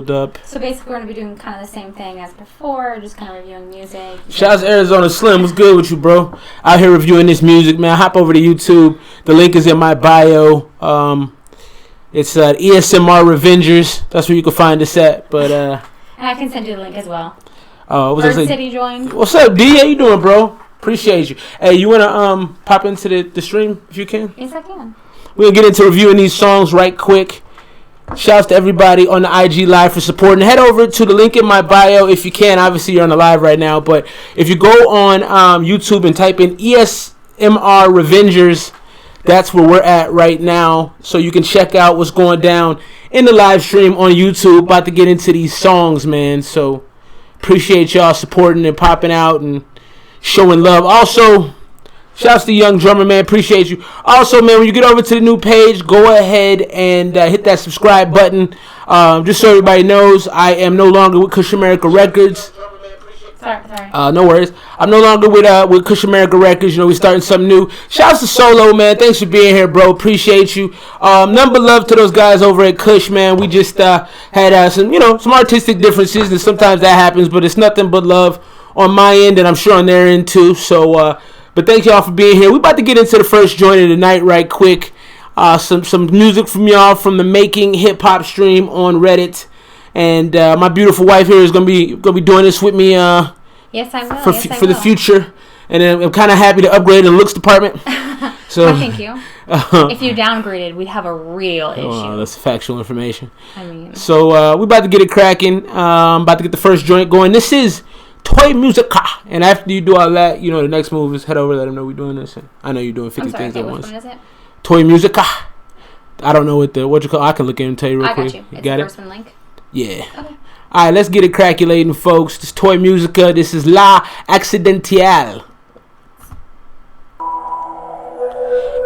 pulled up. So basically, we're going to be doing kind of the same thing as before, just kind of reviewing music. Shout out to Arizona Slim. What's good with you, bro? Out here reviewing this music, man. Hop over to YouTube. The link is in my bio. It's ESMR Revengers. That's where you can find us at. But and I can send you the link as well. Bird City joined. What's up, D? How you doing, bro? Appreciate you. Hey, you wanna pop into the stream if you can? Yes, I can. We're gonna get into reviewing these songs right quick. Shouts to everybody on the IG Live for supporting. Head over to the link in my bio if you can. Obviously, you're on the live right now, but if you go on YouTube and type in ESMR Revengers, that's where we're at right now. So you can check out what's going down in the live stream on YouTube. About to get into these songs, man. So appreciate y'all supporting and popping out and showing love. Also, shouts to Young Drummer, man. Appreciate you. Also, man, when you get over to the new page, go ahead and hit that subscribe button. Just so everybody knows, I am no longer with Kush America Records. Sorry. No worries. I'm no longer with Kush America Records. You know, we're starting something new. Shouts to Solo, man. Thanks for being here, bro. Appreciate you. Number love to those guys over at Kush, man. We just had some artistic differences, and sometimes that happens, but it's nothing but love on my end, and I'm sure on their end too. So, but thank y'all for being here. We're about to get into the first joint of the night right quick. Some music from y'all from the Making Hip Hop stream on Reddit. And my beautiful wife here is gonna be doing this with me. Yes, I will. For the future, and I'm kind of happy to upgrade the looks department. So thank you. If you downgraded, we'd have a real issue. Oh, that's factual information. I mean, so we're about to get it cracking. About to get the first joint going. This is Toy Musica, and after you do all that, you know the next move is head over, let them know we're doing this. And I know you're doing 50 things at once. Which one is it? Toy Musica. I don't know what you call. I can look in and tell you real quick. I got you. You got the it? first one link. Yeah. Okay. Alright, let's get it calculating, folks. This Toy Musica. This is La Accidentale.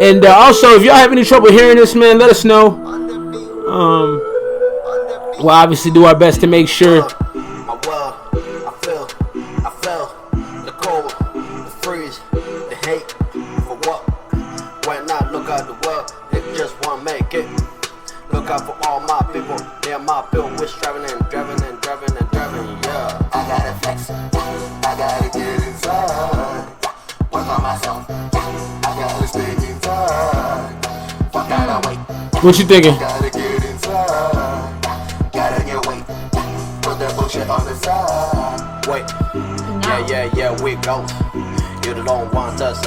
And also, if y'all have any trouble hearing this, man, let us know. We'll obviously do our best to make sure. I feel the cold, the freeze, the hate for what? Why not look at the world? They just want to make it. Look out for all my people. They're my bill. We're driving, yeah. I gotta flex. I gotta get inside. Work on myself. I gotta stay inside. Fuck out of wait. What you thinking? Gotta get inside. Gotta get weight. Put that bullshit on the side. Wait. Yeah, we go. You don't want us.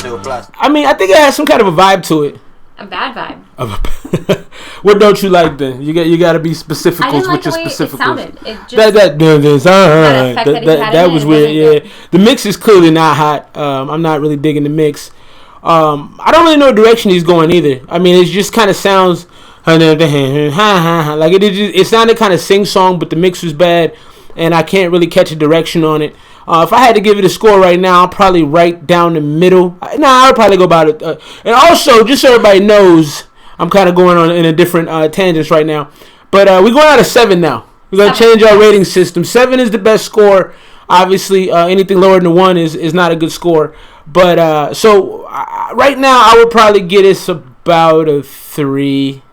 2+. I mean, I think it has some kind of a vibe to it. A bad vibe. What don't you like then? You got to be specific with your specifics. I didn't like the way it sounded. That was weird. Yeah, the mix is clearly not hot. I'm not really digging the mix. I don't really know what direction he's going either. I mean, it just kind of sounds like it sounded kind of sing song, but the mix was bad, and I can't really catch a direction on it. If I had to give it a score right now, I'll probably right down the middle. I'll probably go about it. And also, just so everybody knows, I'm kind of going on in a different tangents right now. But we're going out of 7 now. We're going to change our rating system. 7 is the best score. Obviously, anything lower than a 1 is not a good score. But right now, I would probably get us about a 3.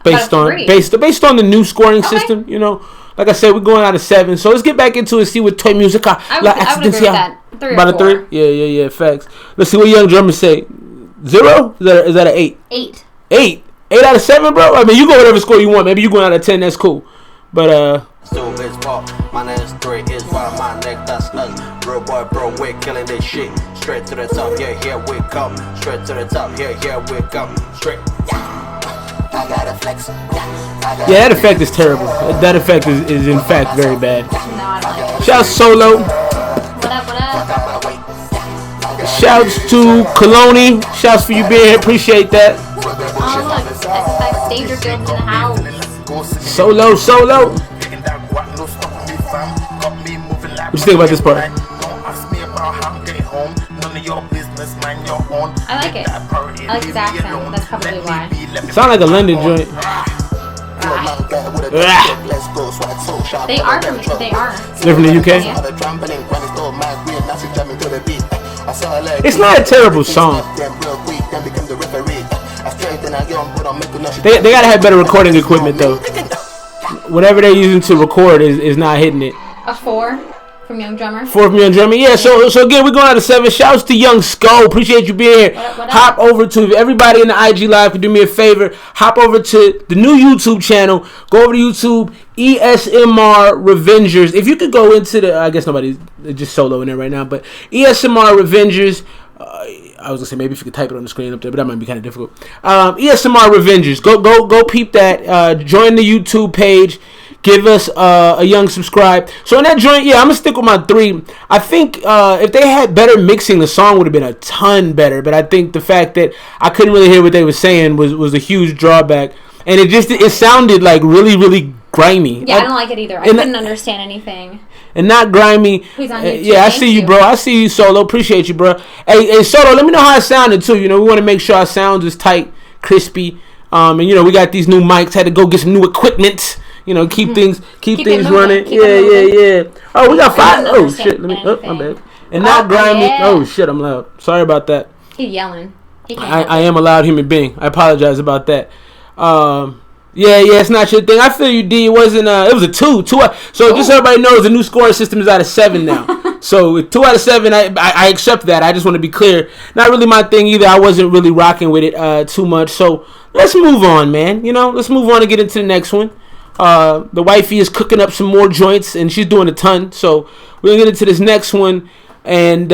Based on the new scoring system, you know. Like I said, we're going out of 7. So let's get back into it and see what Toy Musica. I would agree with that. 3 about or 4. a 3? Yeah, facts. Let's see what Young Drummer say. 0? Is that an 8? 8. 8 out of 7, bro? I mean, you go whatever score you want. Maybe you going out of 10, that's cool. But, So it's ball. My name is 3 is why my neck, that's us. Real boy, bro, we're killing this shit. Straight to the top, yeah, here we come. Straight to the top, yeah, here we come. Straight. I gotta flex. yeah, that effect is terrible. That effect is in fact very bad. No, I don't like it. Shouts Solo. What up? Shouts to Coloni. Shouts for you being here. Appreciate that. Oh, look. That's Danger Guild in the house. Solo. What you think about this part? I like it. I like his accent. That's probably why. Sound like a London joint. They are from They're from the UK? Yeah. It's not a terrible song. They gotta have better recording equipment though. whatever they're using to record is not hitting it. A 4 from Young Drummer. 4 from Young Drummer. Yeah. So again, we're going out of 7. Shouts to Young Skull. Appreciate you being here. What Hop over to, if everybody in the IG live could do me a favor, hop over to the new YouTube channel. Go over to YouTube, ESMR Revengers. If you could go into the, I guess nobody's just solo in there right now, but ESMR Revengers. I was gonna say maybe if you could type it on the screen up there, but that might be kind of difficult. ESMR Revengers. Go peep that. Join the YouTube page. Give us a young subscribe. So in that joint, yeah, I'm gonna stick with my 3. I think if they had better mixing, the song would have been a ton better. But I think the fact that I couldn't really hear what they were saying was a huge drawback. And it sounded like really, really grimy. Yeah, I don't like it either. I couldn't understand anything. And not grimy. Who's on YouTube? Yeah, I see you, bro. I see you, Solo. Appreciate you, bro. Hey, Solo, let me know how it sounded, too. You know, we want to make sure our sound is tight, crispy. And, you know, we got these new mics. Had to go get some new equipment. You know, keep things running. Yeah. Oh, we got 5. Oh, shit. Let me, my bad. And not grimy. Yeah. Oh, shit, I'm loud. Sorry about that. He's yelling. I am a loud human being. I apologize about that. Yeah, it's not your thing. I feel you, D. It wasn't. It was a 2. So just so everybody knows, the new scoring system is out of 7 now. So 2 out of 7, I accept that. I just want to be clear. Not really my thing either. I wasn't really rocking with it too much. So let's move on, man. You know, let's move on and get into the next one. The wifey is cooking up some more joints, and she's doing a ton. So we're gonna get into this next one, and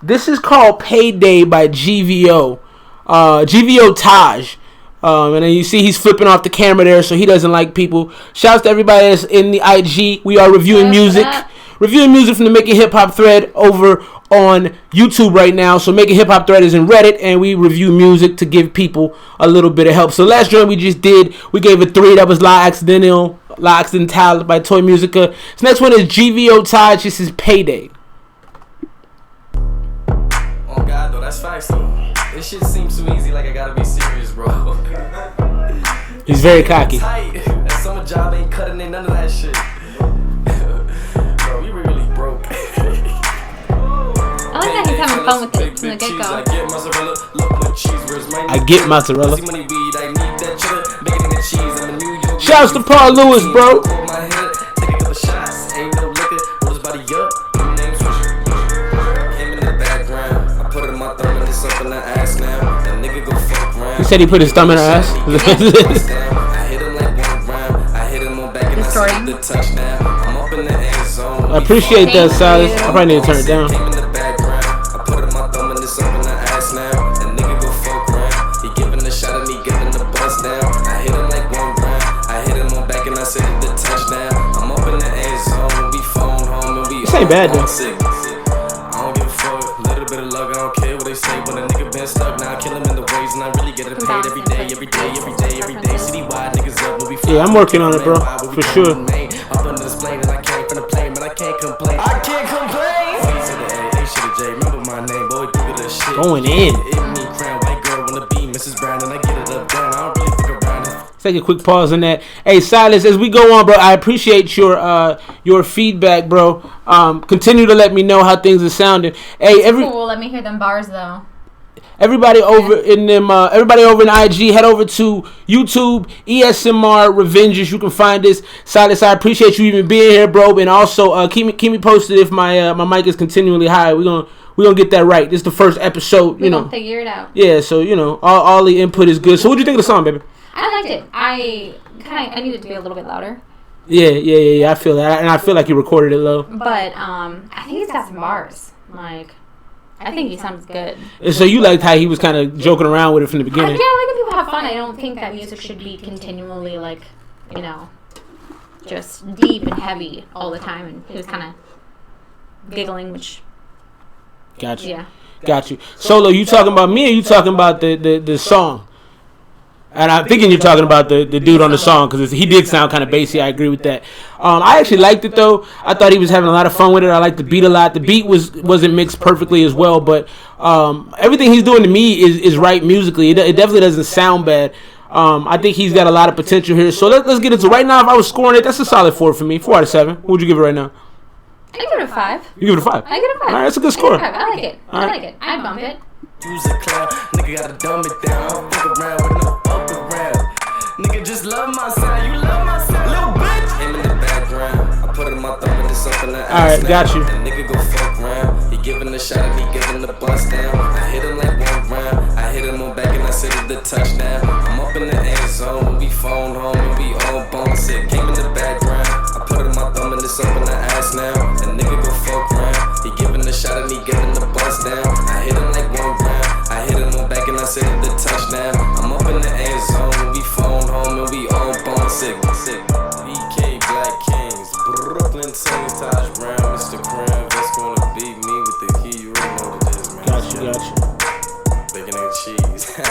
this is called "Payday" by GVO. GVO Taj. And then you see he's flipping off the camera there, so he doesn't like people. Shouts to everybody that's in the IG. We are reviewing music. Reviewing music from the Making Hip Hop thread over on YouTube right now. So Making Hip Hop thread is in Reddit, and we review music to give people a little bit of help. So last joint we just did, we gave it 3. That was La Accidental by Toy Musica. This next one is GVO Taj. This is Payday. Oh God, though, that's facts though. This shit seems too easy, like I gotta be serious, bro. He's very cocky. Tight. That summer job ain't cutting in none of that shit. Bro, we really broke. I like that he's having fun with it from the get-go. I get mozzarella. Shouts to Paul Lewis, bro. He said he put his thumb in her ass. I appreciate that, Silas. I probably need to turn it down. This ain't bad though. Yeah, I'm working on it, bro, for sure. Going in. Take a quick pause on that. Hey, Silas, as we go on, bro, I appreciate your feedback, bro. Continue to let me know how things are sounding. Hey, cool. Let me hear them bars though. Everybody over in IG, head over to YouTube, ESMR Revengers. You can find this. Silas, I appreciate you even being here, bro. And also, keep me posted if my mic is continually high. We're gonna get that right. This is the first episode. We're gonna figure it out. Yeah, so all the input is good. So what do you think of the song, baby? I liked it. I needed to be a little bit louder. Yeah. I feel that, and I feel like you recorded it low. But I think he's got some bars. Like, I think he sounds good. And so you liked how he was kind of joking around with it from the beginning. Yeah, I like when people have fun. I don't think that music should be continually like, just deep and heavy all the time. And he was kind of giggling, which. Gotcha. Yeah. Got you. Solo, you talking about me or you talking about the song? And I'm thinking you're talking about the dude on the song because he did sound kind of bassy. I agree with that. I actually liked it though. I thought he was having a lot of fun with it. I liked the beat a lot. The beat wasn't mixed perfectly as well, but everything he's doing to me is right musically. It definitely doesn't sound bad. I think he's got a lot of potential here. So let's get into it. Right now, if I was scoring it, that's a solid 4 for me. 4 out of 7. What would you give it right now? I give it a 5. You give it a 5? I give it a 5. All right, that's a good score. I like it. I like it. I'd bump it. Use a clown, nigga gotta dumb it down. Fuck around with no fuck around. Nigga just love my sound, you love my sound. Little Alright, got you. A nigga go fuck round. He giving the shot and he giving the bust down. I hit him like one round. I hit him on back and I said it the touchdown. I'm up in the end zone when we phone home and we all bone sick. Came in the background. I put in my thumb and it's up in the ass now. A nigga go fuck round. He giving the shot and he giving the bust down. I hit him like one round. I hit him on back and I said it the touchdown. I'm up in the end zone when we phone home and we all bone sick. EK Black Kings, Brooklyn Saints, Taj Brown, Mr. Crown. That's gonna beat me with the key. You already know what it is, man. Got you. Bacon and cheese. Shit,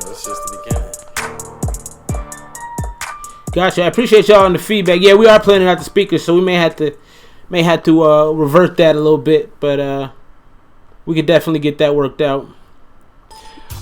it's just the beginning. Gotcha. I appreciate y'all on the feedback. Yeah, we are planning out the speakers, so we may have to revert that a little bit, but we could definitely get that worked out.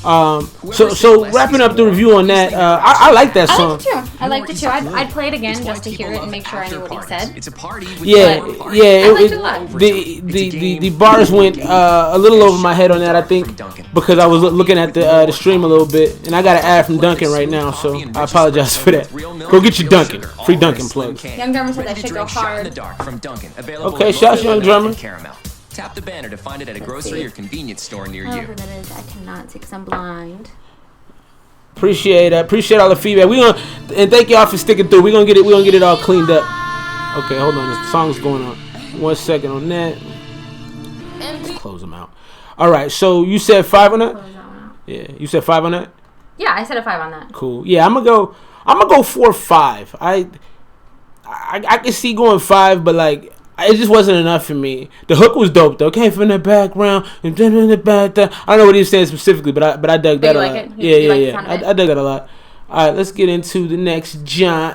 So wrapping up the review on that, I like that song. I liked it too. I'd play it again just to hear it and make sure I knew what he said. It's a party. Yeah. I liked it a lot. The bars went a little over my head on that, I think, because I was looking at the stream a little bit, and I got an ad from Duncan right now, so I apologize for that. Go get your Duncan. Free Duncan plugs. Young Drummer said that should go hard. Okay, shouts Young Drummer. Tap the banner to find it at a grocery or convenience store near you. However that is, I cannot see because I'm blind. Appreciate all the feedback. And thank y'all for sticking through. We're gonna get it all cleaned up. Okay, hold on. The song's going on. 1 second on that. Let's close them out. All right. So you said 5 on that? Yeah. You said 5 on that? Yeah, I said a 5 on that. Cool. Yeah, I'm gonna go 4-5. I can see going 5, but like it just wasn't enough for me. The hook was dope though. Came from the background and then in the back. I don't know what he was saying specifically, but I dug that a lot. It? Yeah. I dug that a lot. All right, let's get into the next John.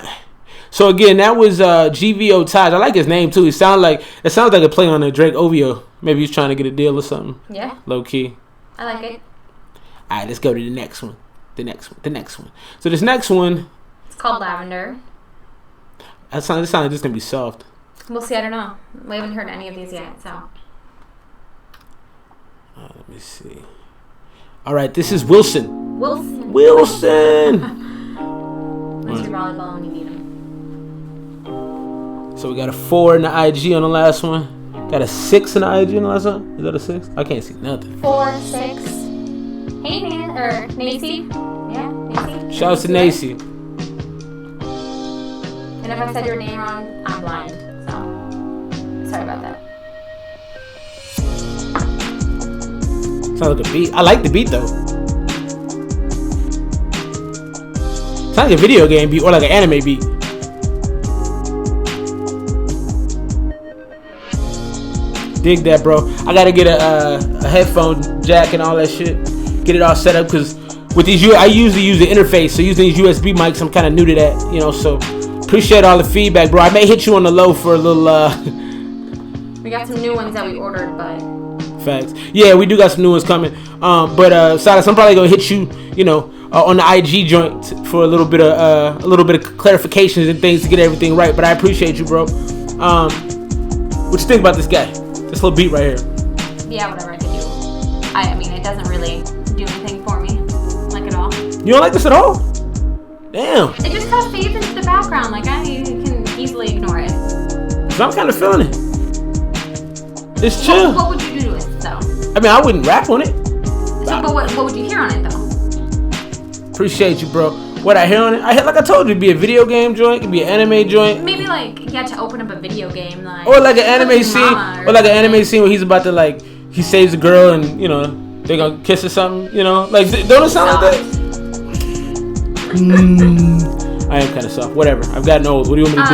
So again, that was GVO Taj. I like his name too. It sounds like a play on a Drake OVO. Maybe he's trying to get a deal or something. Yeah. Low key. I like it. All right, let's go to the next one. The next one. So this next one. It's called Lavender. It sounds like this gonna be soft. We'll see. I don't know. We haven't heard any of these yet, so. Let me see. All right, this is Wilson. Wilson. Where's your volleyball when you need him? So we got a 4 in the IG on the last one. Got a 6 in the IG on the last one. Is that a 6? I can't see nothing. 4, 6. Hey, man, or Nacy. Yeah, Nacy. Shout out to Nacy. And if I said your name wrong, I'm blind. So, sorry about that. Sounds like a beat. I like the beat though. Sounds like a video game beat or like an anime beat. Dig that, bro. I gotta get a headphone jack and all that shit. Get it all set up because with these, I usually use the interface. So using these USB mics, I'm kind of new to that, you know. So appreciate all the feedback, bro. I may hit you on the low for a little. We got some new ones that we ordered, but. Facts. Yeah, we do got some new ones coming. But Silas, I'm probably gonna hit you, you know, on the IG joint for a little bit of clarifications and things to get everything right. But I appreciate you, bro. What you think about this guy? This little beat right here. Yeah, whatever I could do. I mean, it doesn't really do anything for me, like at all. You don't like this at all? Damn. It just kind of fades into the background. Like I can easily ignore it. So I'm kind of feeling it. It's chill. What would you do to it, though? I mean, I wouldn't rap on it. So, but what would you hear on it, though? Appreciate you, bro. What I hear on it? Like I told you, it'd be a video game joint, it'd be an anime joint. Maybe like you had to open up a video game, like. Or like an anime scene, or like an anime scene where he's about to like he saves a girl and you know they're gonna kiss or something, you know. Like don't it sound like that? I am kind of soft. Whatever. I've gotten old. What do you want me to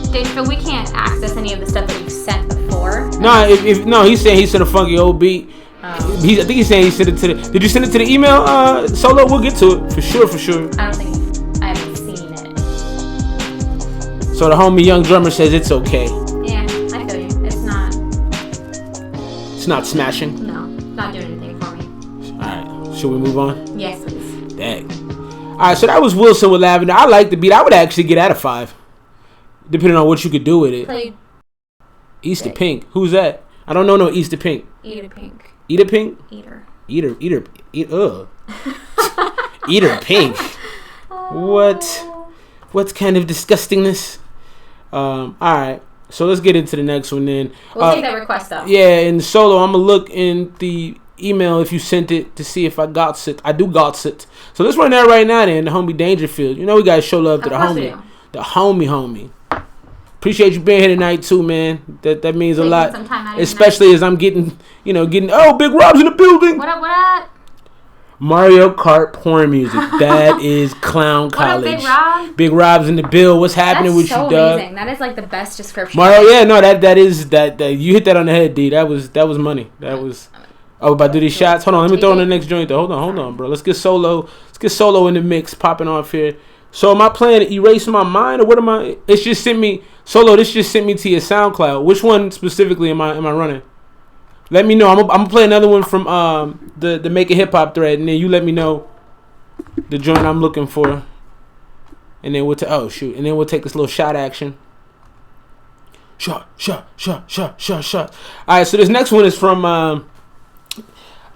do? Dave, we can't access any of the stuff that you've sent before. No, he's saying he sent a funky old beat. I think he's saying he sent it to the. Did you send it to the email, Solo? We'll get to it for sure. I don't think I haven't seen it. So the homie Young Drummer says it's okay. Yeah, I feel you. It's not. It's not smashing. No, not doing anything for me. All right, should we move on? Yes, please. Dang. All right, so that was Wilson with Lavender. I like the beat. I would actually get out of 5, depending on what you could do with it. Play Easter Pink. Who's that? I don't know no Easter Pink. Eater Pink. Eater Pink? Eater. Eater Pink. What kind of disgustingness? All right. So let's get into the next one then. We'll take that request up. Yeah, in solo, I'm gonna look in the email if you sent it to see if I got it. I do got it. So let's run that right now then. The homie Dangerfield. You know we gotta show love to the homie. The homie. Appreciate you being here tonight too, man. That means a lot. Especially as I'm getting Big Rob's in the building. What up? Mario Kart porn music. That is clown college. What up, Big Rob? Big Rob's in the bill. What's happening with you, dog? That's so amazing. That is like the best description. Mario, yeah, no, that is you hit that on the head, D. That was money. That was. Oh, about to do these shots. Hold on, let me throw in the next joint though. Hold on, bro. Let's get solo in the mix, popping off here. So am I playing Erase My Mind or what am I? It's just sent me solo. This just sent me to your SoundCloud. Which one specifically am I running? Let me know. I'm gonna play another one from the Make a Hip Hop thread, and then you let me know the joint I'm looking for, and then we'll and then we'll take this little shot action. Shot. All right, so this next one is from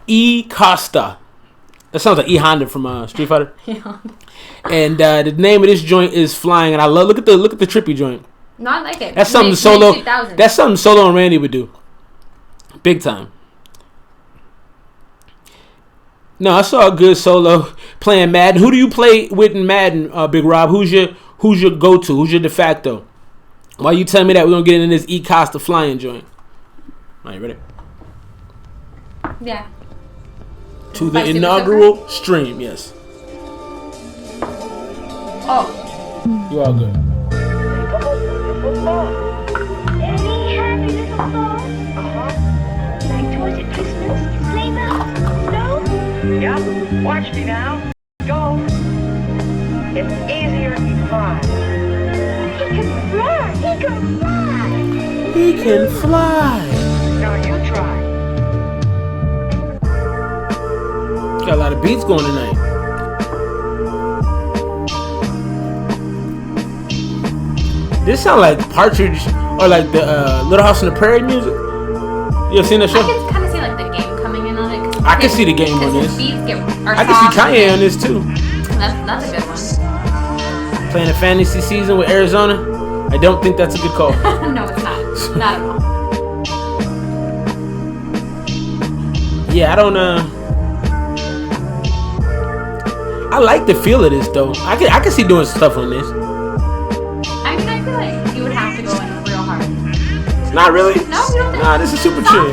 E Costa. That sounds like E Honda from Street Fighter. And the name of this joint is Flying, and I love look at the trippy joint. No, I like it. That's something solo. That's something Solo and Randy would do. Big time. No, I saw a good solo playing Madden. Who do you play with in Madden, Big Rob? Who's your go-to? Who's your de facto? Why you tell me that we're gonna get in this E Costa Flying joint? Are you ready? Yeah. To the inaugural stream, yes. Oh. You all good. Any happy little song? Like towards it Christmas? Sleigh bells? No? Yep, watch me now. Go. It's easier if you fly. He can fly! He can fly! He can fly. Now you try. Got a lot of beats going tonight. This sound like Partridge or like the Little House on the Prairie music. You ever seen that show? I can kind of see like the game coming in on it. I can see the game on this. I can see Kanye on this too. That's a good one. Playing a fantasy season with Arizona. I don't think that's a good call. No, it's not. Not at all. Yeah, I don't I like the feel of this though. I can see doing stuff on this. I mean, I feel like you would have to go in real hard. Not really. No, you don't think? Nah, this is super chill.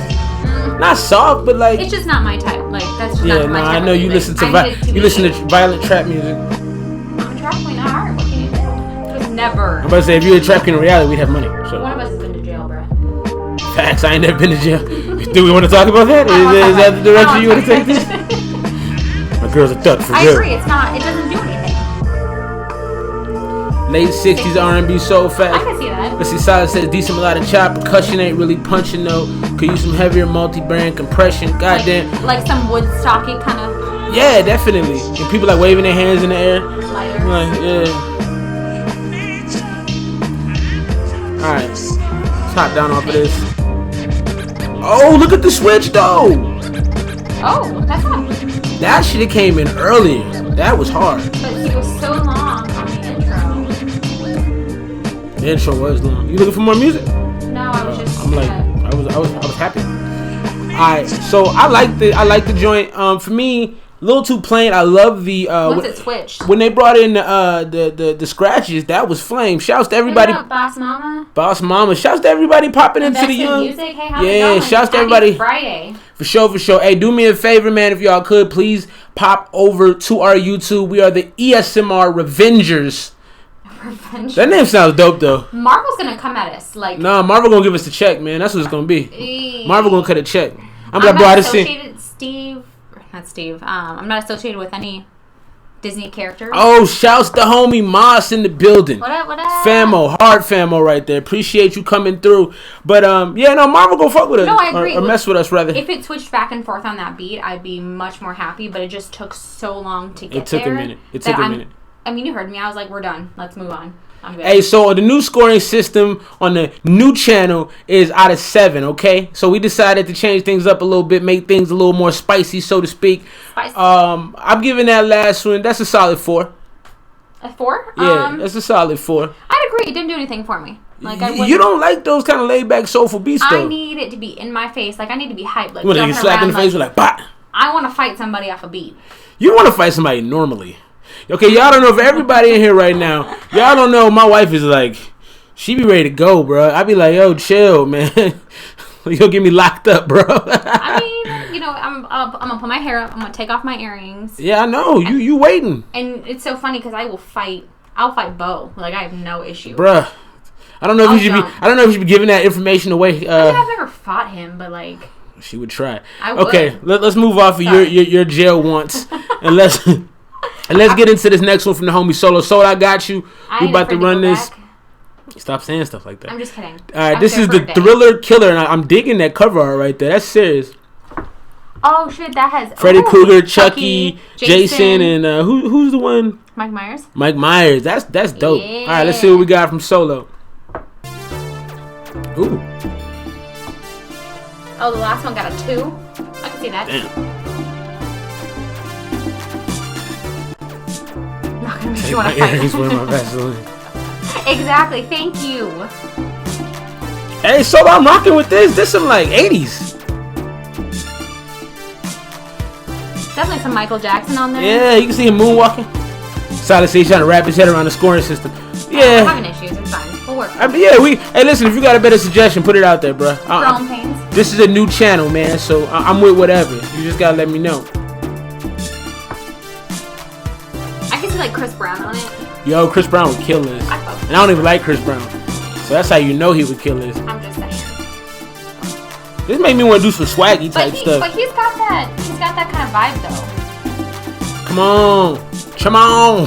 Not soft, but like it's just not my type. Like that's just yeah. not my No, type. I know you listen to violent trap music. I'm a trap queen at heart. What can you do? It was never. I'm about to say if you were a trap queen in reality, we'd have money. So One of us has been to jail, bro. facts. I ain't never been to jail. Do we want to talk about that? Is that the direction you want to take this? My girl's a thug for real. I agree. It's not. It doesn't do anything. Late 60s R&B soul I fat. can see that. Let's see, Silas says decent melodic chop. Percussion ain't really punching though. Could use some heavier multi-brand compression. Goddamn. Like some Woodstocky kind of. Yeah, definitely. And people like waving their hands in the air. Lighter. Like, yeah. Alright. Let's hop down off of this. Oh, look at the switch though. Oh, that's not. That shit came in earlier. That was hard. But it was so long on the intro. The intro was long. You looking for more music? No, I was just. I'm like, I was happy. Alright, so I like the joint. For me, a little too plain. I love the once it switched. when they brought in the scratches. That was flame. Shouts to everybody. Boss Mama. Boss Mama. Shouts to everybody popping into the young. Music. Hey, how's it Yeah, going? shouts to Happy everybody. Friday. For sure. Hey, do me a favor, man. If y'all could, please pop over to our YouTube. We are the ESMR Revengers. That name sounds dope, though. Marvel's gonna come at us like. Nah, Marvel gonna give us the check, man. That's what it's gonna be. Marvel gonna cut a check. I'm not not associated I'm not associated with any Disney characters. Oh, shouts to homie Moss in the building. What up? Famo, hard famo right there. Appreciate you coming through. But yeah, no, Marvel go fuck with us. No, I agree. Or mess with us rather. If it switched back and forth on that beat, I'd be much more happy. But it just took so long to get there. It took a minute. I mean, you heard me. I was like, we're done. Let's move on. I'm good. Hey, so the new scoring system on the new channel is out of 7, okay? So we decided to change things up a little bit, make things a little more spicy, so to speak. Spicy. I'm giving that last one, that's a solid 4. A 4? Yeah, that's a solid 4. I'd agree. It didn't do anything for me. Like I You don't like those kind of laid back soulful beats though. I need it to be in my face. Like I need to be hyped. Like You want to get slapped in the face with like, bah! I want to fight somebody off a beat. You want to fight somebody normally. Okay, y'all don't know if everybody in here right now, y'all don't know my wife is like, she be ready to go, bro. I be like, yo, chill, man. You'll get me locked up, bro. I mean, you know, I'm gonna put my hair up. I'm gonna take off my earrings. Yeah, I know. You waiting. And it's so funny because I'll fight Bo. Like I have no issue. Bruh. I don't know if you should be giving that information away. I mean, I've never fought him, but like she would try. I would. Okay, let's move off of your jail wants and let's get into this next one from the homie Solo. Solo, I got you. We about to run this. Back. Stop saying stuff like that. I'm just kidding. All right, this is the Thriller Killer, and I'm digging that cover art right there. That's serious. Oh shit, that has Freddy Krueger, Chucky, Jason, and who's the one? Mike Myers. Mike Myers. That's dope. Yeah. All right, let's see what we got from Solo. Ooh. Oh, the last one got a 2. I can see that. Damn. I'm not gonna make you want to My fight. earrings with my Vaseline. Exactly. Thank you. Hey, Solo, I'm rocking with this. This some like 80s. Definitely some Michael Jackson on there. Yeah, you can see him moonwalking. Solid say he's trying to wrap his head around the scoring system. Yeah. Yeah. I'm having issues. It's fine. We'll work. Hey, listen, if you got a better suggestion, put it out there, bro. Growing pains. This is a new channel, man, so I'm with whatever. You just gotta let me know. I can see like Chris Brown on it. Yo, Chris Brown would kill this. And I don't even like Chris Brown. So that's how you know he would kill this. I'm just saying. This made me want to do some swaggy type stuff. But he's got that kind of vibe though. Come on.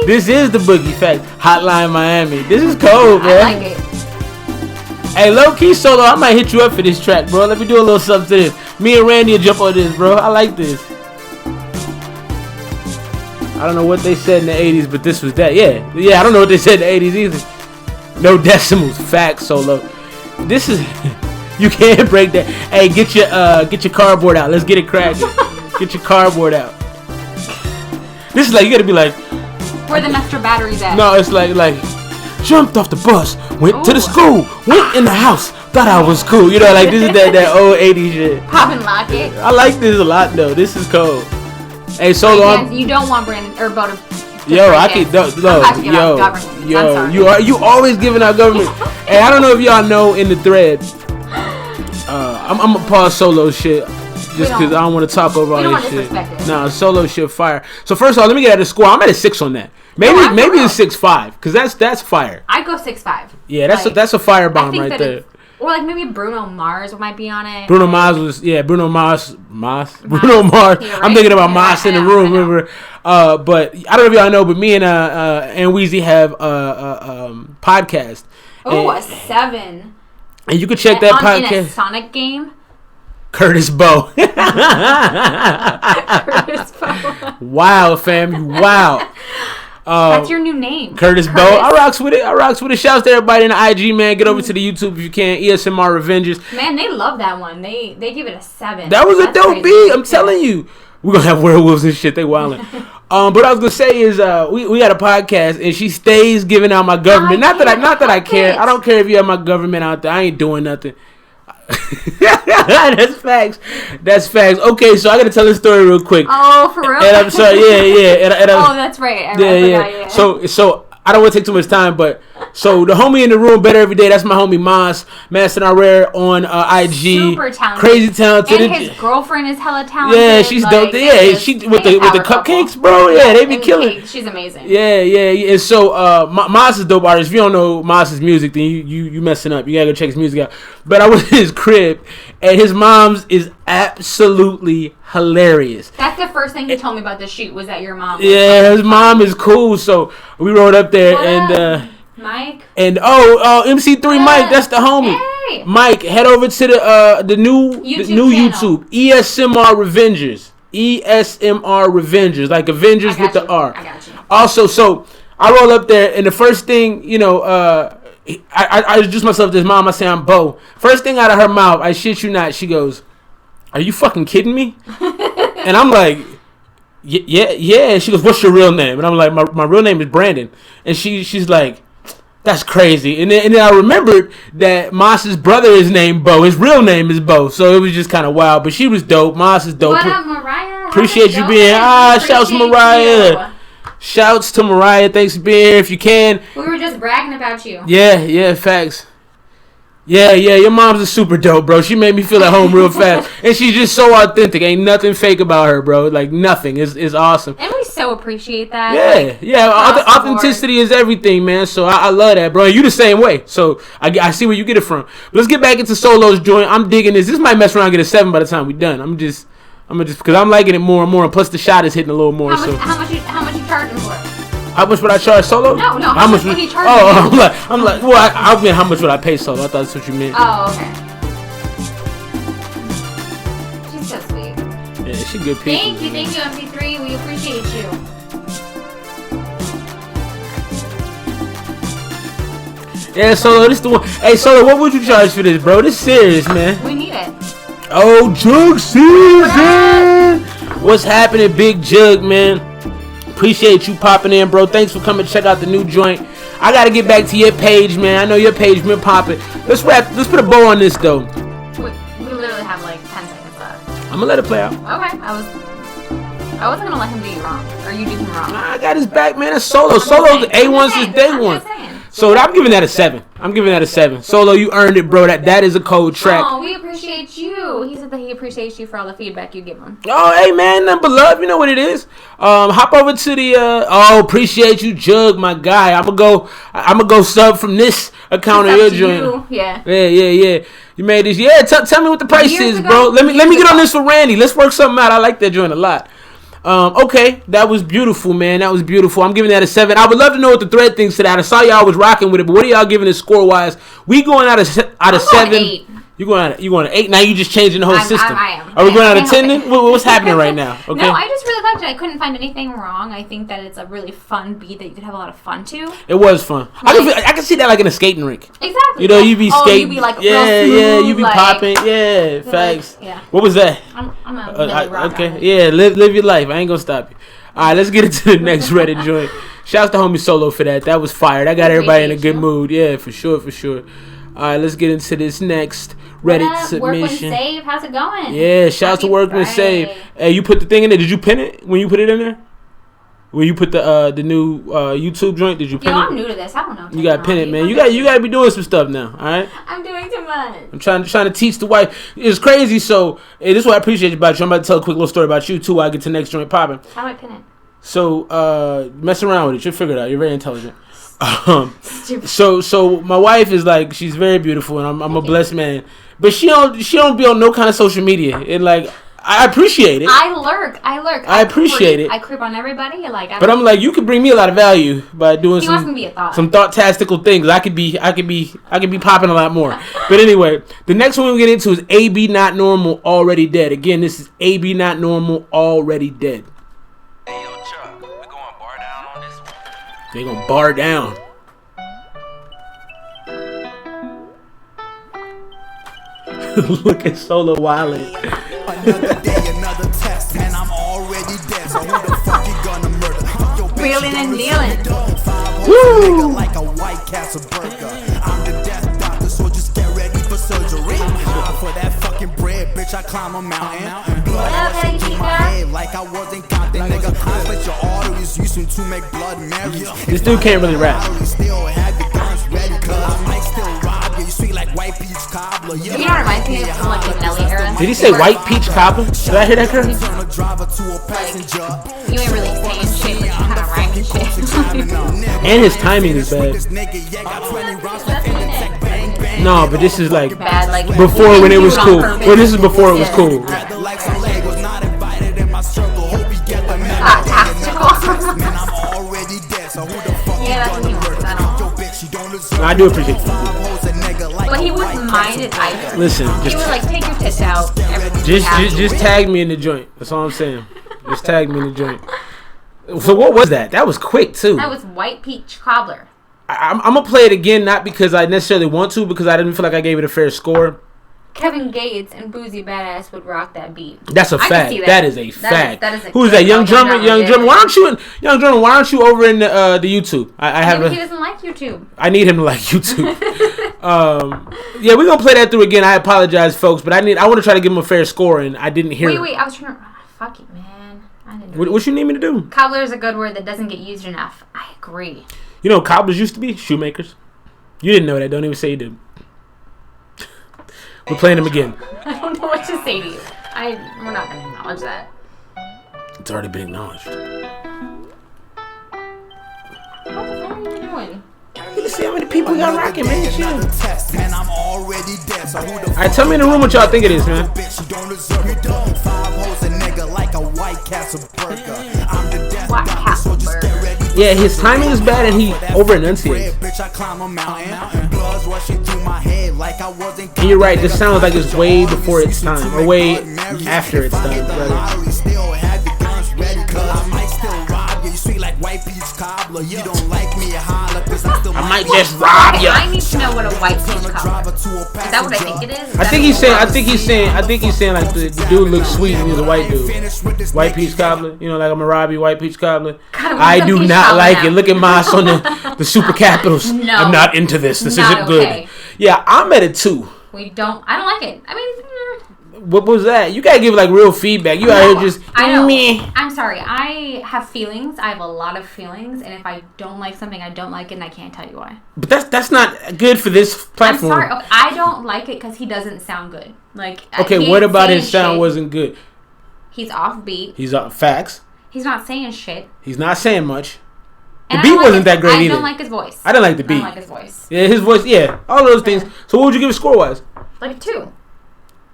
This is the Boogie Fact Hotline Miami. This is cold, man. I like it. Hey, low key Solo, I might hit you up for this track, bro. Let me do a little something to this. Me and Randy will jump on this, bro. I like this. I don't know what they said in the 80s, but this was that. Yeah, I don't know what they said in the 80s either. No decimals. Facts, Solo. This is... You can't break that. Hey, get your cardboard out. Let's get it cracking. Get your cardboard out. This is like, you gotta be like... Where the extra batteries at? No, it's like... Jumped off the bus, went to the school, went in the house, thought I was cool. You know, like this is that old 80s shit. Pop and lock it. I like this a lot though. This is cold. Hey, Solo, you don't want Brandon or Bo to. Yo, I can you always giving out government. Hey, I don't know if y'all know in the thread. I'm gonna pause Solo shit just because I don't want to talk over all this shit. Nah, Solo shit fire. So first of all, let me get at the score. I'm at a 6 on that. Maybe it's 6.5 because that's fire. I go 6.5. Yeah, that's a firebomb right there. Or like maybe Bruno Mars might be on it. Bruno Mars was Bruno Mars. Bruno Mars. Right. I'm thinking about Mars in the room. Remember? But I don't know if y'all know, but me and Anweezy have a podcast. Oh, a 7. And you can check that podcast. In a Sonic game. Curtis Bow. Curtis Bow. Wow, fam. Wow. That's your new name. Curtis Bow. I rocks with it. Shouts to everybody in the IG, man. Get over to the YouTube if you can. ESMR Revengers. Man, they love that one. They give it a 7. That was a dope beat. I'm telling you. We're going to have werewolves and shit. They wildin'. But what I was going to say is we got a podcast and she stays giving out my government. Not that I care. I don't care if you have my government out there. I ain't doing nothing. That's facts. Okay, so I gotta tell this story real quick. Oh, for real? And I'm sorry, yeah. Oh, that's right. Yeah. So I don't want to take too much time, but so the homie in the room, Better Every Day. That's my homie Mas Master Rare on IG. Super talented, crazy talented. And his girlfriend is hella talented. Yeah, she's dope. Yeah, she with the cupcakes, bro. Yeah, they be killing. She's amazing. Yeah. And so Mas is a dope artist. If you don't know Mas's music, then you messing up. You gotta go check his music out. But I was in his crib, and his mom's is absolutely hilarious. That's the first thing he told me about the shoot was that your mom. Yeah, his mom is cool. So we rode up there and Mike. And MC3 Mike, that's the homie. Hey. Mike, head over to the new YouTube ESMR Revengers. ESMR Revengers, like Avengers with the R. I got you. Also, so I roll up there, and the first thing, I introduce myself to his mom. I say I'm Bo. First thing out of her mouth, I shit you not, she goes, "Are you fucking kidding me?" And I'm like, yeah. She goes, "What's your real name?" And I'm like, my real name is Brandon. And she's like, That's crazy. And then I remembered that Moss's brother is named Bo. His real name is Bo. So it was just kind of wild. But she was dope. Moss is dope. What up, Mariah? Appreciate you being here. Shouts to Mariah. Shouts to Mariah. Thanks for being here if you can. We were just bragging about you. Yeah, facts. Yeah, your mom's a super dope, bro. She made me feel at home real fast. And she's just so authentic. Ain't nothing fake about her, bro. Like, nothing. It's awesome. And we so appreciate that. Yeah. Authenticity is everything, man. So I love that, bro. And you the same way. So I see where you get it from. But let's get back into Solo's joint. I'm digging this. This might mess around and get a 7 by the time we done. I'm just because I'm liking it more and more. And plus the shot is hitting a little more. How much you charging for it? How much would I charge Solo? No. How much would he charge? I'm like, well, I mean, how much would I pay Solo? I thought that's what you meant. Oh, okay. She's so sweet. Yeah, she good people. Thank you, MC3. We appreciate you. Yeah, Solo, this the one. Hey, Solo, what would you charge for this, bro? This serious, man. We need it. Oh, Jug season! What's happening, Big Jug, man? Appreciate you popping in, bro. Thanks for coming to check out the new joint. I gotta get back to your page, man. I know your page been popping. Let's put a bow on this, though. We literally have like 10 seconds left. I'm gonna let it play out. Okay, I wasn't gonna let him do you wrong, or you do him wrong. I got his back, man. It's Solo. Solo's A1 since day one. So I'm giving that a 7. Solo, you earned it, bro. That is a cold track. Oh, we appreciate you. He said that he appreciates you for all the feedback you give him. Oh, hey, man, nothing but love. You know what it is. Hop over to the. Appreciate you, Jug, my guy. I'm gonna go sub from this account of your joint. Yeah. You made this. Yeah, tell me what the price is, bro. Let me get on this for Randy. Let's work something out. I like that joint a lot. Okay, that was beautiful, man. That was beautiful. I'm giving that a 7. I would love to know what the thread thinks to that. I saw y'all was rocking with it, but what are y'all giving it score wise? We going out of 7. 8. You going out of 8? Now you just changing the whole system. I am. Are we going out of 10 then? What's happening right now? Okay. No, I just really liked it. I couldn't find anything wrong. I think that it's a really fun beat that you could have a lot of fun to. It was fun. I can see that like in a skating rink. Exactly. You know, you be skating. You be like you be popping. Yeah, facts. Yeah. What was that? I'm a rock okay. guy. Yeah, live your life. I ain't gonna stop you. All right, let's get into the next Reddit joint. Shouts to homie Solo for that. That was fire. That got everybody in a good mood. Yeah, for sure. All right, let's get into this next Reddit submission. Workman Save, how's it going? Yeah, shouts to Workman Save. Hey, you put the thing in there. Did you pin it when you put it in there? When you put the new YouTube joint, did you pin it? I'm new to this. I don't know. You gotta pin it, man. You gotta be doing some stuff now. All right. I'm doing too much. I'm trying to teach the wife. It's crazy. So this is what I appreciate about you. I'm about to tell a quick little story about you too. While I get to the next joint popping. How do I pin it? So mess around with it. You'll figure it out. You're very intelligent. So my wife is like, she's very beautiful, and I'm a blessed man. But she don't be on no kind of social media, and like I appreciate it. I lurk. I appreciate it. I creep on everybody. But I'm like, you could bring me a lot of value by doing some thought-tastical things. I could be popping a lot more. But anyway, the next one we get into is AB Not Normal Already Dead. Again, this is AB Not Normal Already Dead. Hey, yo, Chuck, we going bar down on this one. They gonna bar down. Look at Solo Wildin'. Another day, another test, and I'm already dead. So who the fuck you gonna murder? Wheeling and dealing. Woo! Like a White Castle burger. I'm the death doctor, so just get ready for surgery. For that fucking bread, bitch, I climb a mountain. Blood rushing through my head like I wasn't counting, nigga. I split your arteries, using to make blood marries. This dude can't really rap. Still have your guns ready, cause I might still rob you. You sweet like white peach cobbler. You know what reminds me of like the Nelly era? Did he say white peach cobbler? Did I hear that correctly? You ain't really saying shit, but you kind of rhyming shit. And his timing is bad. No, but this is like bad, like before when it was cool. Well, this is before it was cool. Yeah, that's what he wants. I do appreciate that. But he wouldn't mind it either. Listen, He would like take your tits out. Just tag me in the joint. That's all I'm saying. Just tag me in the joint. So what was that? That was quick too. That was white peach cobbler. I'm gonna play it again, not because I necessarily want to, because I didn't feel like I gave it a fair score. Kevin Gates and Boozy Badass would rock that beat. That's a I can fact. see That is a fact. That is a Who is that? Young Drummer? Young Drummer. Why Yeah. Why aren't you over in the YouTube? I have. Maybe he doesn't like YouTube. I need him to like YouTube. Yeah, we're gonna play that through again. I apologize, folks, but I want to try to give him a fair score, and I didn't hear. Wait. I was trying to. Fuck it, man. I didn't. What you need me to do? Cobbler is a good word that doesn't get used enough. I agree. You know, cobblers used to be shoemakers. You didn't know that. Don't even say you did. We're playing them again. I don't know what to say to you. We're not going to acknowledge that. It's already been acknowledged. What the fuck are you doing? Let's see how many people we got rocking, man. Chill. Man, I'm already dead, so who the Alright, tell me in the room what y'all think it is, man. bitch you don't deserve it? Don't five hoes a nigga like a White Castle burger. I'm the death White doctor, Castle so just get ready. Yeah, his timing is bad and he over enunciates. Bitch, I climb a mountain. Blood's rushing through my head like I wasn't. And you're right, this sounds like it's way before its time, or way after it's time, rather. Still have the guns ready, cause I might still rob you. You sweet like white peach cobbler. You don't like me, holler, cause I'm still. I might just rob ya. I need to know what a white peach cobbler is. Is that what I think it is? I think he's saying like the dude looks sweet and he's a white dude. White peach cobbler, you know, like I'm a Robbie white peach cobbler. I do not like it. Look at Moss on the super capitals. No. I'm not into this. This Not isn't good. okay. Yeah, I'm at a 2. I don't like it. I mean, What was that? You gotta give like real feedback. You out here just I know. meh. I'm sorry. I have feelings. I have a lot of feelings, and if I don't like something, I don't like it, and I can't tell you why. But that's not good for this platform. I'm sorry. Okay, I don't like it because he doesn't sound good. Like Okay, he what ain't about his saying sound shit. wasn't good? He's offbeat. He's facts. He's not saying shit. He's not saying much. The And beat I don't like wasn't his- that great I either. don't like his voice. I didn't like the I beat. don't like his voice. Yeah, his voice. Yeah, all those things. So what would you give it score wise? Like a 2.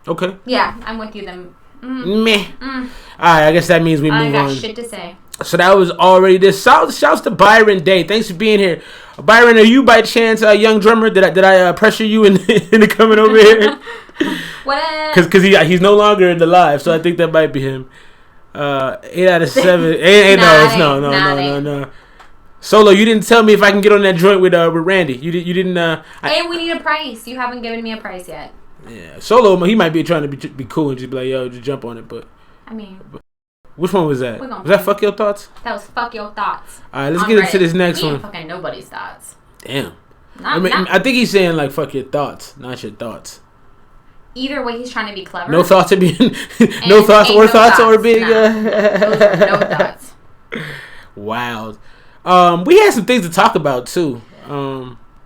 Okay. Yeah, I'm with you then. Meh. All right, I guess that means we I move got on. shit to say. So that was already this. Shouts to Byron Day. Thanks for being here. Byron, are you by chance a young drummer? Did I pressure you into coming over here? What? Because he's no longer in the live, so I think that might be him. 8 out of 7. No. Solo, you didn't tell me if I can get on that joint with Randy. You didn't. Hey, we need a price. You haven't given me a price yet. Yeah, Solo, he might be trying to be cool and just be like, yo, just jump on it. But I mean, which one was that? We're gonna Was that play. Fuck Your Thoughts? that was fuck your thoughts. All right, let's On get into Reddit. this next He ain't one. fucking nobody's thoughts. Damn. Not I think he's saying like fuck your thoughts, not your thoughts. either way, he's trying to be clever. No thoughts are being And no thoughts ain't or no thoughts or thoughts. being Those are no thoughts. wild. We had some things to talk about too.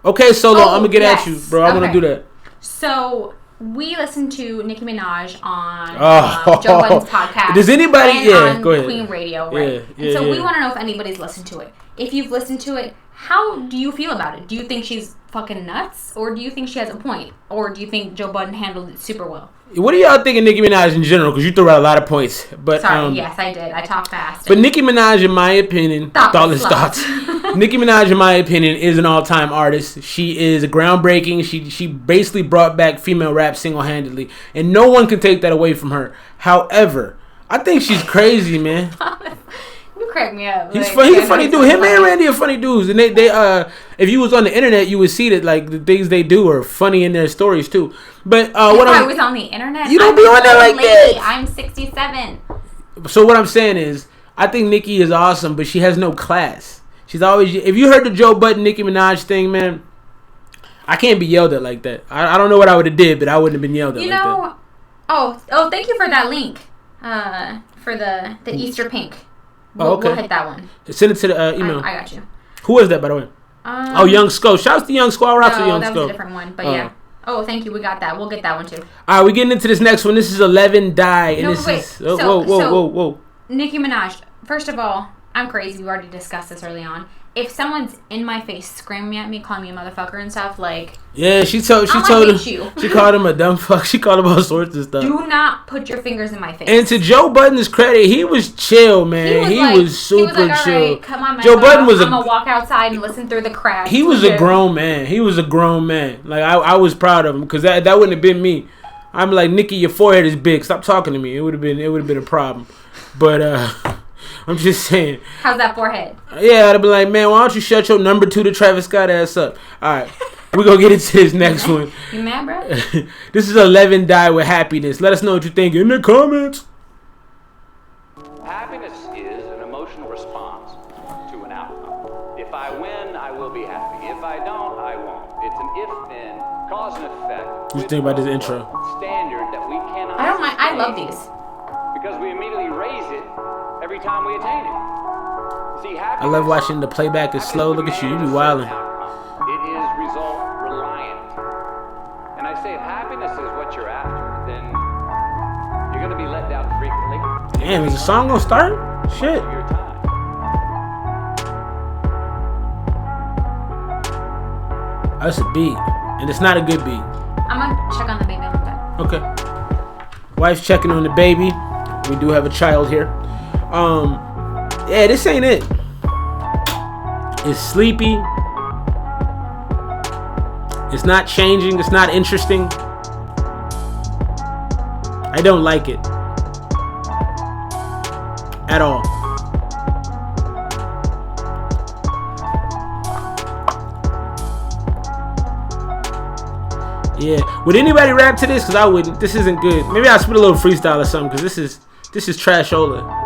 Okay, Solo, I'm gonna get at you, bro. I want to do that. So we listened to Nicki Minaj on Oh. Joe Budden's podcast. Does anybody- and yeah, on go ahead. Queen Radio, right? Yeah, and so we yeah. want to know if anybody's listened to it. If you've listened to it, how do you feel about it? Do you think she's fucking nuts, or do you think she has a point, or do you think Joe Budden handled it super well? What do y'all think of Nicki Minaj in general? Because you threw out a lot of points, but Sorry, yes, I did. I talk fast. But Nicki Minaj, in my opinion, Thoughtless thoughts. Nicki Minaj, in my opinion, is an all-time artist. She is groundbreaking. She basically brought back female rap single-handedly, and no one can take that away from her. However, I think she's crazy, man. You crack me up. He's Like, funny. He's a I funny know dude. it's Him funny. and Randy are funny dudes, and they if you was on the internet, you would see that like the things they do are funny in their stories too. But If what I I'm was on the internet, You don't I'm be on an there old like that. I'm 67. So what I'm saying is, I think Nicki is awesome, but she has no class. She's always. If you heard the Joe Budden Nicki Minaj thing, man, I can't be yelled at like that. I don't know what I would have did, but I wouldn't have been yelled at You like that. know, oh, thank you for that link. For the Easter pink. We'll hit that one. Send it to the email. I got you. Who was that, by the way? Young Skull. Shouts to Young Skull. Rocks to Young that Skull. was a different one, but yeah. Oh, thank you. We got that. We'll get that one too. All right, we're getting into this next one. This is 11 Die, and No, this wait. is whoa. Nicki Minaj. First of all, I'm crazy. We already discussed this early on. If someone's in my face screaming at me, calling me a motherfucker and stuff, like Yeah, she told I'ma him. hit you. She called him a dumb fuck. She called him all sorts of stuff. do not put your fingers in my face. And to Joe Budden's credit, he was chill, man. He was super like, chill. all right, come on, man. Joe Budden was I'm gonna walk outside and listen through the crowd. He was a grown man. He was a grown man. Like I was proud of him because that wouldn't have been me. I'm like, Nicki, your forehead is big. Stop talking to me. It would have been a problem. But I'm just saying. How's that forehead? Yeah, I'd be like, man, why don't you shut your number 2 to Travis Scott ass up? All right. We're going to get into this next one. You mad, bro? This is 11 Die with Happiness. Let us know what you think in the comments. Happiness is an emotional response to an outcome. If I win, I will be happy. If I don't, I won't. It's an if-then, cause and effect. What do you think about this intro? Standard that we cannot. I don't mind. I love these. Because we immediately raise it every time we attain it. See, I love watching the playback is slow. Look at you. You be wilding. It is result reliant. And I say if happiness is what you're after, then you're going to be let down frequently. Damn, is the song gonna start? Shit. Your time. That's a beat, and it's not a good beat. I'm gonna check on the baby on the back. Okay. Wife's checking on the baby. We do have a child here. Yeah, this ain't it. It's sleepy. It's not changing. It's not interesting. I don't like it at all. Yeah. Would anybody rap to this? Because I wouldn't. This isn't good. Maybe I'll spit a little freestyle or something. Because this is trashola.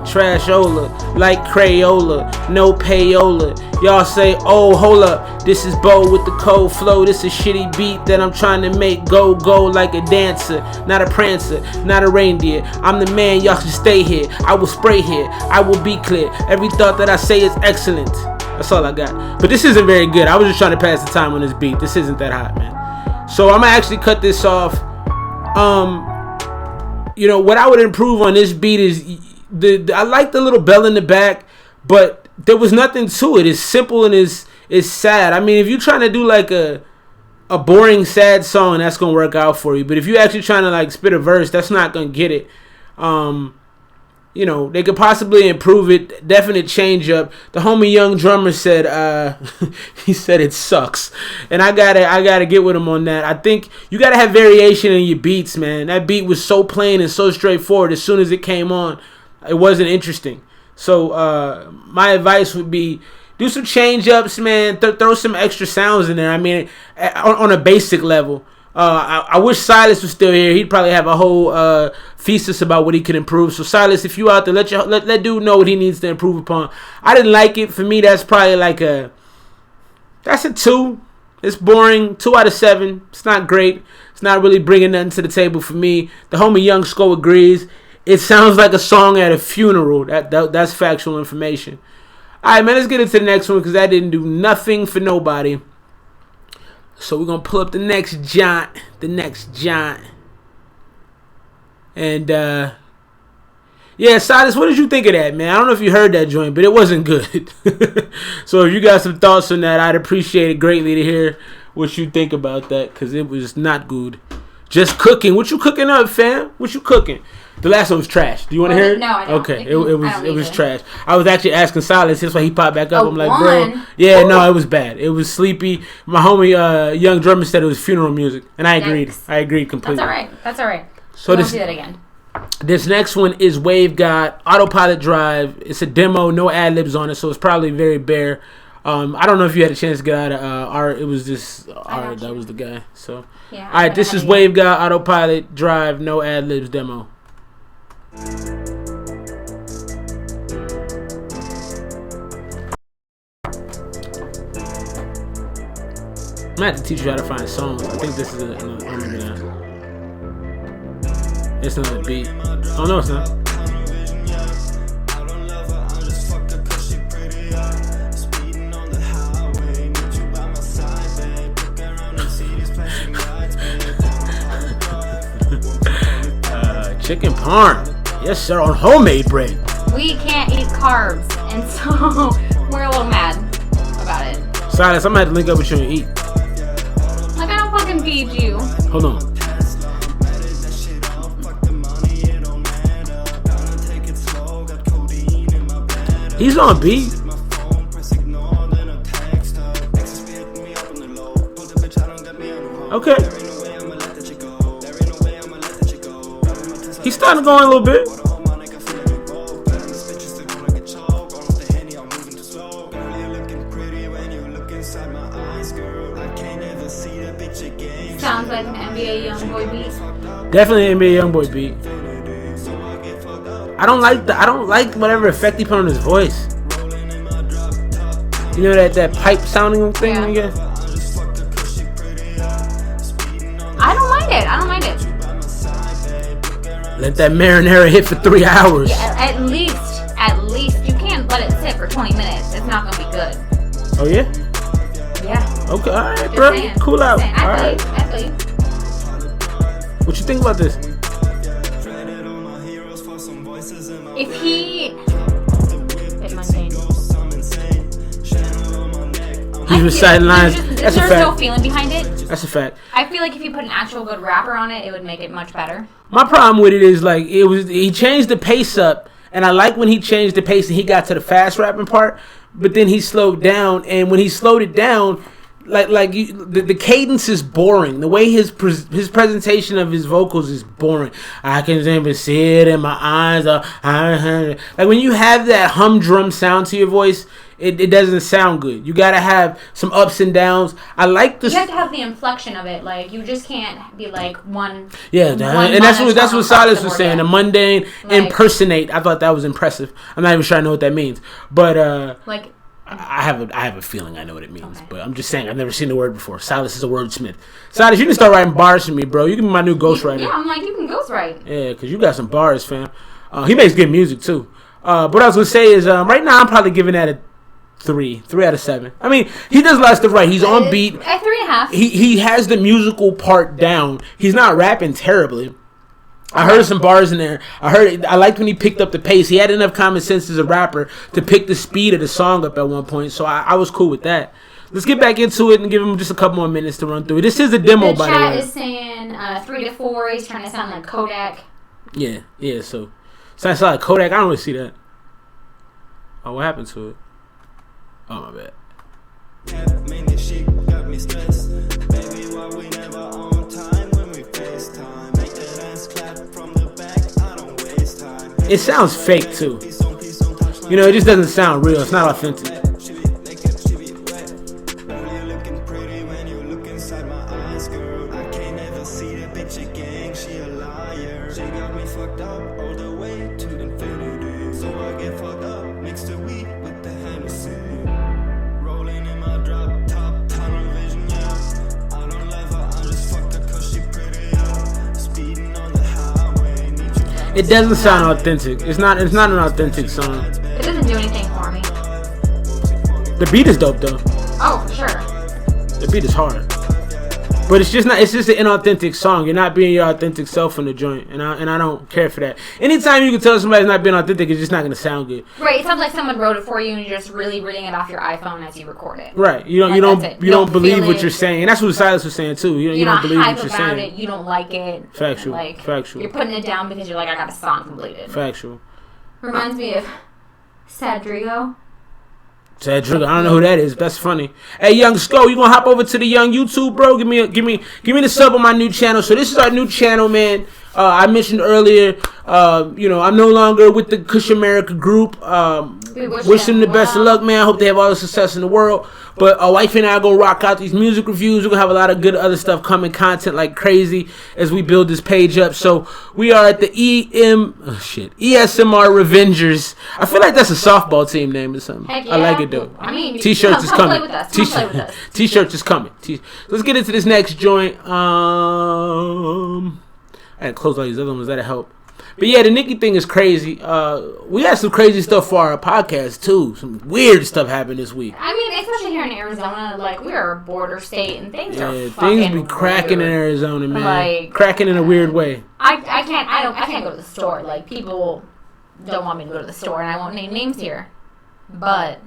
Trashola, like Crayola, no payola. Y'all say, oh, hold up. This is Bo with the cold flow. This is shitty beat that I'm trying to make go like a dancer. Not a prancer, not a reindeer. I'm the man, y'all should stay here. I will spray here, I will be clear. Every thought that I say is excellent. That's all I got. But this isn't very good. I was just trying to pass the time on this beat. This isn't that hot, man. So I'm gonna actually cut this off. You know, what I would improve on this beat is I like the little bell in the back, but there was nothing to it. It's simple and it's sad. I mean, if you're trying to do like a boring sad song, that's gonna work out for you. But if you're actually trying to like spit a verse, that's not gonna get it. You know, they could possibly improve it. Definite change up. The homie Young Drummer said, he said it sucks, and I gotta get with him on that. I think you gotta have variation in your beats, man. That beat was so plain and so straightforward. As soon as it came on, it wasn't interesting. So my advice would be do some change ups, man. Throw some extra sounds in there. I mean, on a basic level. I wish Silas was still here. He'd probably have a whole thesis about what he could improve. So Silas, if you out there, let dude know what he needs to improve upon. I didn't like it. For me, that's probably like that's a 2. It's boring. 2 out of 7. It's not great. It's not really bringing nothing to the table for me. The homie Young Sko agrees. It sounds like a song at a funeral. That's factual information. All right, man, let's get into the next one because that didn't do nothing for nobody. So we're going to pull up the next giant. And, yeah, Silas, what did you think of that, man? I don't know if you heard that joint, but it wasn't good. So if you got some thoughts on that, I'd appreciate it greatly to hear what you think about that because it was not good. Just cooking. What you cooking up, fam? What you cooking? The last one was trash. Do you want to hear it? No, I don't. Okay, it was trash. I was actually asking Silas. That's why he popped back up. I'm like, bro, one? yeah, no, it was bad. It was sleepy. My homie Young Drummer said it was funeral music, and I agreed. Yikes. I agreed completely. That's all right. So Don't do that again. This next one is Wave God Autopilot Drive. It's a demo, no ad libs on it, so it's probably very bare. I don't know if you had a chance to get out of Art. It was just Art that was the guy. So yeah. All right, this is Wave God Autopilot Drive, no ad libs demo. I'm gonna have to teach you how to find songs. I think this is another. It's another beat. Oh no, it's not. Chicken parm. Yes, sir, on homemade bread. We can't eat carbs, and so we're a little mad about it. Silas, I'm gonna have to link up with you and eat. Like, I don't fucking feed you. Hold on. He's on beat. Okay. He's starting to go on a little bit. Sounds like an NBA YoungBoy beat. Definitely an NBA YoungBoy beat. I don't like whatever effect he put on his voice. You know that pipe sounding thing again? I don't mind it. Let that marinara hit for 3 hours. Yeah, at least you can't let it sit for 20 minutes. It's not gonna be good. Oh yeah? Yeah. Okay, alright, bro. Saying. Cool out. I feel you. What you think about this? If he He's reciting lines. That's a There's fact. no feeling behind it. That's a fact. I feel like if you put an actual good rapper on it, it would make it much better. My problem with it is he changed the pace up, and I like when he changed the pace and he got to the fast rapping part, but then he slowed down, and when he slowed it down, the cadence is boring. The way his presentation of his vocals is boring. I can even see it in my eyes. Like when you have that humdrum sound to your voice, it doesn't sound good. You gotta have some ups and downs. I like this. You have to have the inflection of it. Like you just can't be like one. Yeah, and that's what Silas was saying. The mundane impersonate. I thought that was impressive. I'm not even sure I know what that means, but I have a feeling I know what it means, but I'm just saying I've never seen the word before. Silas is a wordsmith. Silas, you can start writing bars for me, bro. You can be my new ghostwriter. Yeah, I'm like, you can ghostwrite. Yeah, because you got some bars, fam. He makes good music, too. But what I was going to say is, right now I'm probably giving that a 3 out of 7. I mean, he does a lot of stuff right. He's on beat. At 3.5. He has the musical part down. He's not rapping terribly. I heard some bars in there. I liked when he picked up the pace. He had enough common sense as a rapper to pick the speed of the song up at one point. So I was cool with that. Let's get back into it and give him just a couple more minutes to run through it. This is a demo, by the way. The chat is saying 3 to 4. He's trying to sound like Kodak. Yeah. So sounds like Kodak. I don't really see that. Oh, what happened to it? Oh, my bad. It sounds fake too. You know, it just doesn't sound real. It's not authentic. It doesn't sound authentic. It's not an authentic song. It doesn't do anything for me. The beat is dope though. Oh, for sure. The beat is hard. But it's just an inauthentic song. You're not being your authentic self in the joint, and I don't care for that. Anytime you can tell somebody's not being authentic, it's just not gonna sound good. Right. It sounds like someone wrote it for you, and you're just really reading it off your iPhone as you record it. Right. You don't believe what you're saying, and that's what Silas was saying too. You don't believe what you're saying. You don't like it. Factual. Factual. You're putting it down because you're like, I got a song completed. Factual. Reminds me of Sadrigo. I don't know who that is. That's funny. Hey, Young Sko, you gonna hop over to the Young YouTube, bro? Give me the sub on my new channel. So this is our new channel, man. I mentioned earlier, I'm no longer with the Kush America group. Wish them the best of luck, man. I hope they have all the success in the world. But wife and I are gonna rock out these music reviews. We're gonna have a lot of good other stuff coming, content like crazy as we build this page up. So we are at the ESMR Revengers. I feel like that's a softball team name or something. Heck yeah. I like it though. I mean, T-shirts is coming. Play with us. T-shirts is coming. Let's get into this next joint. I had to close all these other ones. That'll help. But yeah, the Nicki thing is crazy. We had some crazy stuff for our podcast too. Some weird stuff happened this week. I mean, especially here in Arizona, like we are a border state, and things are things be cracking in Arizona, man. Like, cracking in a weird way. I can't go to the store. Like people don't want me to go to the store, and I won't name names here, but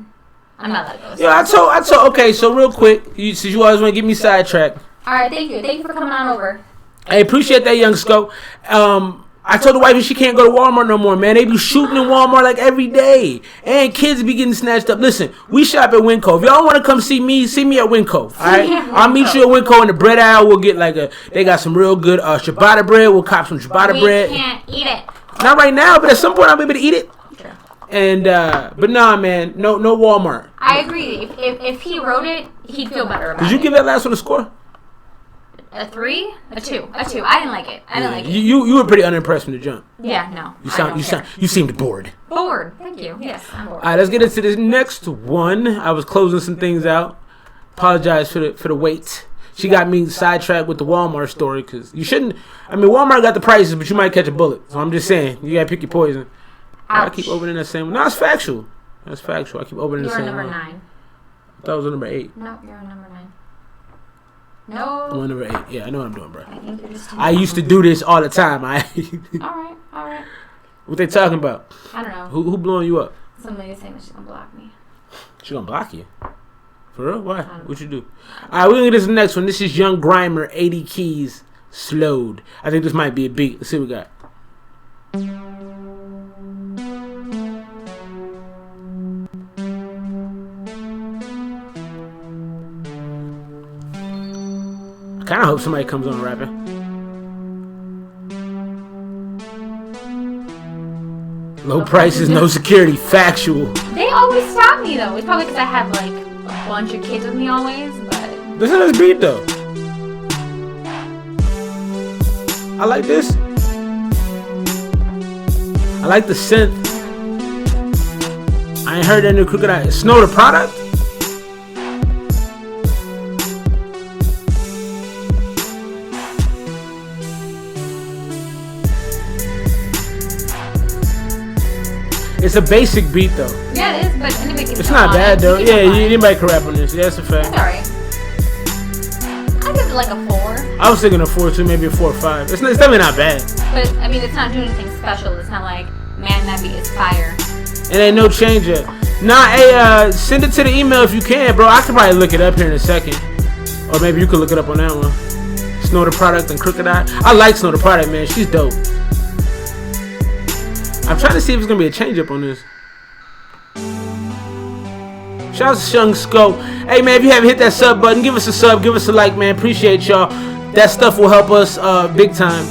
I'm not letting go. Yeah, I told. Okay, so real quick, since you always want to get me sidetracked. All right, thank you for coming on over. I appreciate that, Young Sko. I told the wife she can't go to Walmart no more, man. They be shooting in Walmart like every day. And kids be getting snatched up. Listen, we shop at Winco. If y'all want to come see me at Winco. All right? I'll meet you at Winco in the bread aisle. We'll get they got some real good ciabatta bread. We'll cop some ciabatta bread. We can't eat it. Not right now, but at some point I'll be able to eat it. Sure. And but nah, man, no Walmart. I agree. If he wrote it, he'd feel better about it. Did you give that last one a score? A 3? A 2. A 2. I didn't like it. You were pretty unimpressed from the jump. Yeah, no. You seemed bored. Bored. Thank you. Yes, I'm bored. All right, let's get into this next one. I was closing some things out. Apologize for the wait. She got me sidetracked with the Walmart story because you shouldn't. I mean, Walmart got the prices, but you might catch a bullet. So I'm just saying, you gotta pick your poison. Ouch. I keep opening that same one. No, it's factual. That's factual. I keep opening the same one. You're number 9. I thought it was number 8. No, you're number 9. No. I'm on number 8. Yeah, I know what I'm doing, bro. I think you're just I used to do this all the time. Alright. What they talking about? I don't know. Who blowing you up? Somebody's saying that she's gonna block me. She gonna block you? For real? Why? What you do? Alright, we're gonna get this next one. This is Young Grimer, 80 Keys, Slowed. I think this might be a beat. Let's see what we got. I kinda hope somebody comes on rapping. Low prices, no security. Factual. They always stop me though. It's probably because I have like a bunch of kids with me always, but Listen to this beat though. I like this. I like the synth. I ain't heard that new Crooked Eye. Snow the product? It's a basic beat though. yeah, it is. But anybody can. It's not bad though. Yeah, anybody can rap on this. Yeah, that's a fact. It's alright. I give it like a 4. I was thinking a 4 too, maybe a 4 or 5. It's definitely not bad. But I mean, it's not doing anything special. It's not like, man, that beat is fire. It ain't no change yet. Nah, hey, send it to the email if you can, bro. I could probably look it up here in a second. Or maybe you could look it up on that one. Snow the Product and Crooked Eye. I like Snow the Product, man. She's dope. I'm trying to see if it's gonna be a change up on this. Shout out to Young Sco. Hey man, if you haven't hit that sub button, give us a sub, give us a like, man. Appreciate y'all. That stuff will help us big time.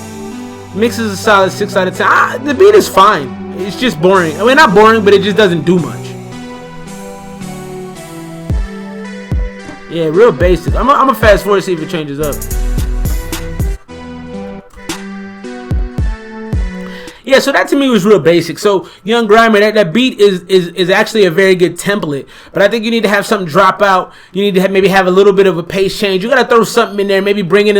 Mix is a solid 6 out of 10. The beat is fine. It's just boring. I mean, not boring, but it just doesn't do much. Yeah, real basic. I'm gonna fast forward to see if it changes up. Yeah, so that to me was real basic. So Young Grimer, that beat is actually a very good template. But I think you need to have something drop out. You need to maybe have a little bit of a pace change. You gotta throw something in there. Maybe bring in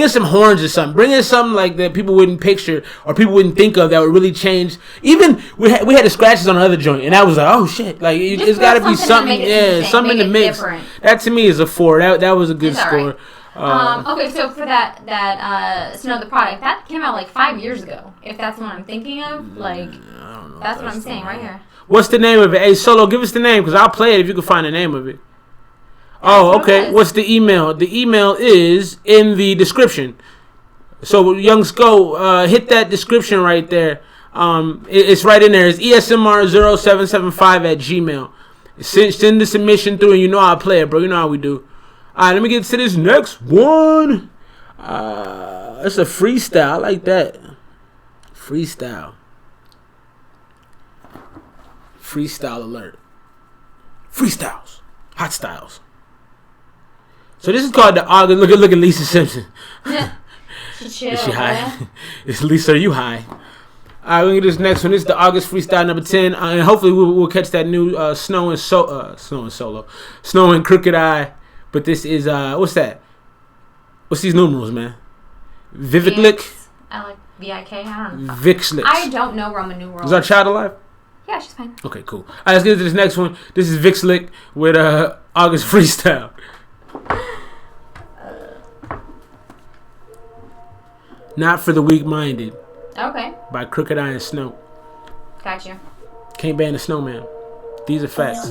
some horns or something. Bring in something like that people wouldn't picture or people wouldn't think of that would really change. Even we had the scratches on another joint, and I was like, oh shit, like it's gotta be something. Yeah, something in the mix. Different. That to me is a 4. That was a good score. Right. Okay, so for that Snow the Product, that came out like 5 years ago. If that's what I'm thinking of, like, that's what I'm saying right here. What's the name of it? Hey, Solo, give us the name, because I'll play it if you can find the name of it. Oh, okay. What's the email? The email is in the description. So, Young Sco, hit that description right there. It's right in there. It's ESMR0775 @gmail. Send the submission through, and you know I'll play it, bro. You know how we do. All right, let me get to this next one. It's a freestyle. I like that. Freestyle. Freestyle alert. Freestyles. Hot styles. So this is called the August. Look at Lisa Simpson. Is she high? Is Lisa, are you high? All right, we're going to get this next one. This is the August freestyle number 10. And hopefully we'll catch that new Snow and Crooked Eye. But this is, what's that? What's these numerals, man? Viveklik? I like V-I-K. I don't know. Vixlix. I don't know Roman numerals. Is our child alive? Yeah, she's fine. Okay, cool. All right, let's get to this next one. This is Vixlick with August freestyle. Not for the weak-minded. Okay. By Crooked Eye and Snow. Got you. Can't ban the snowman. These are facts.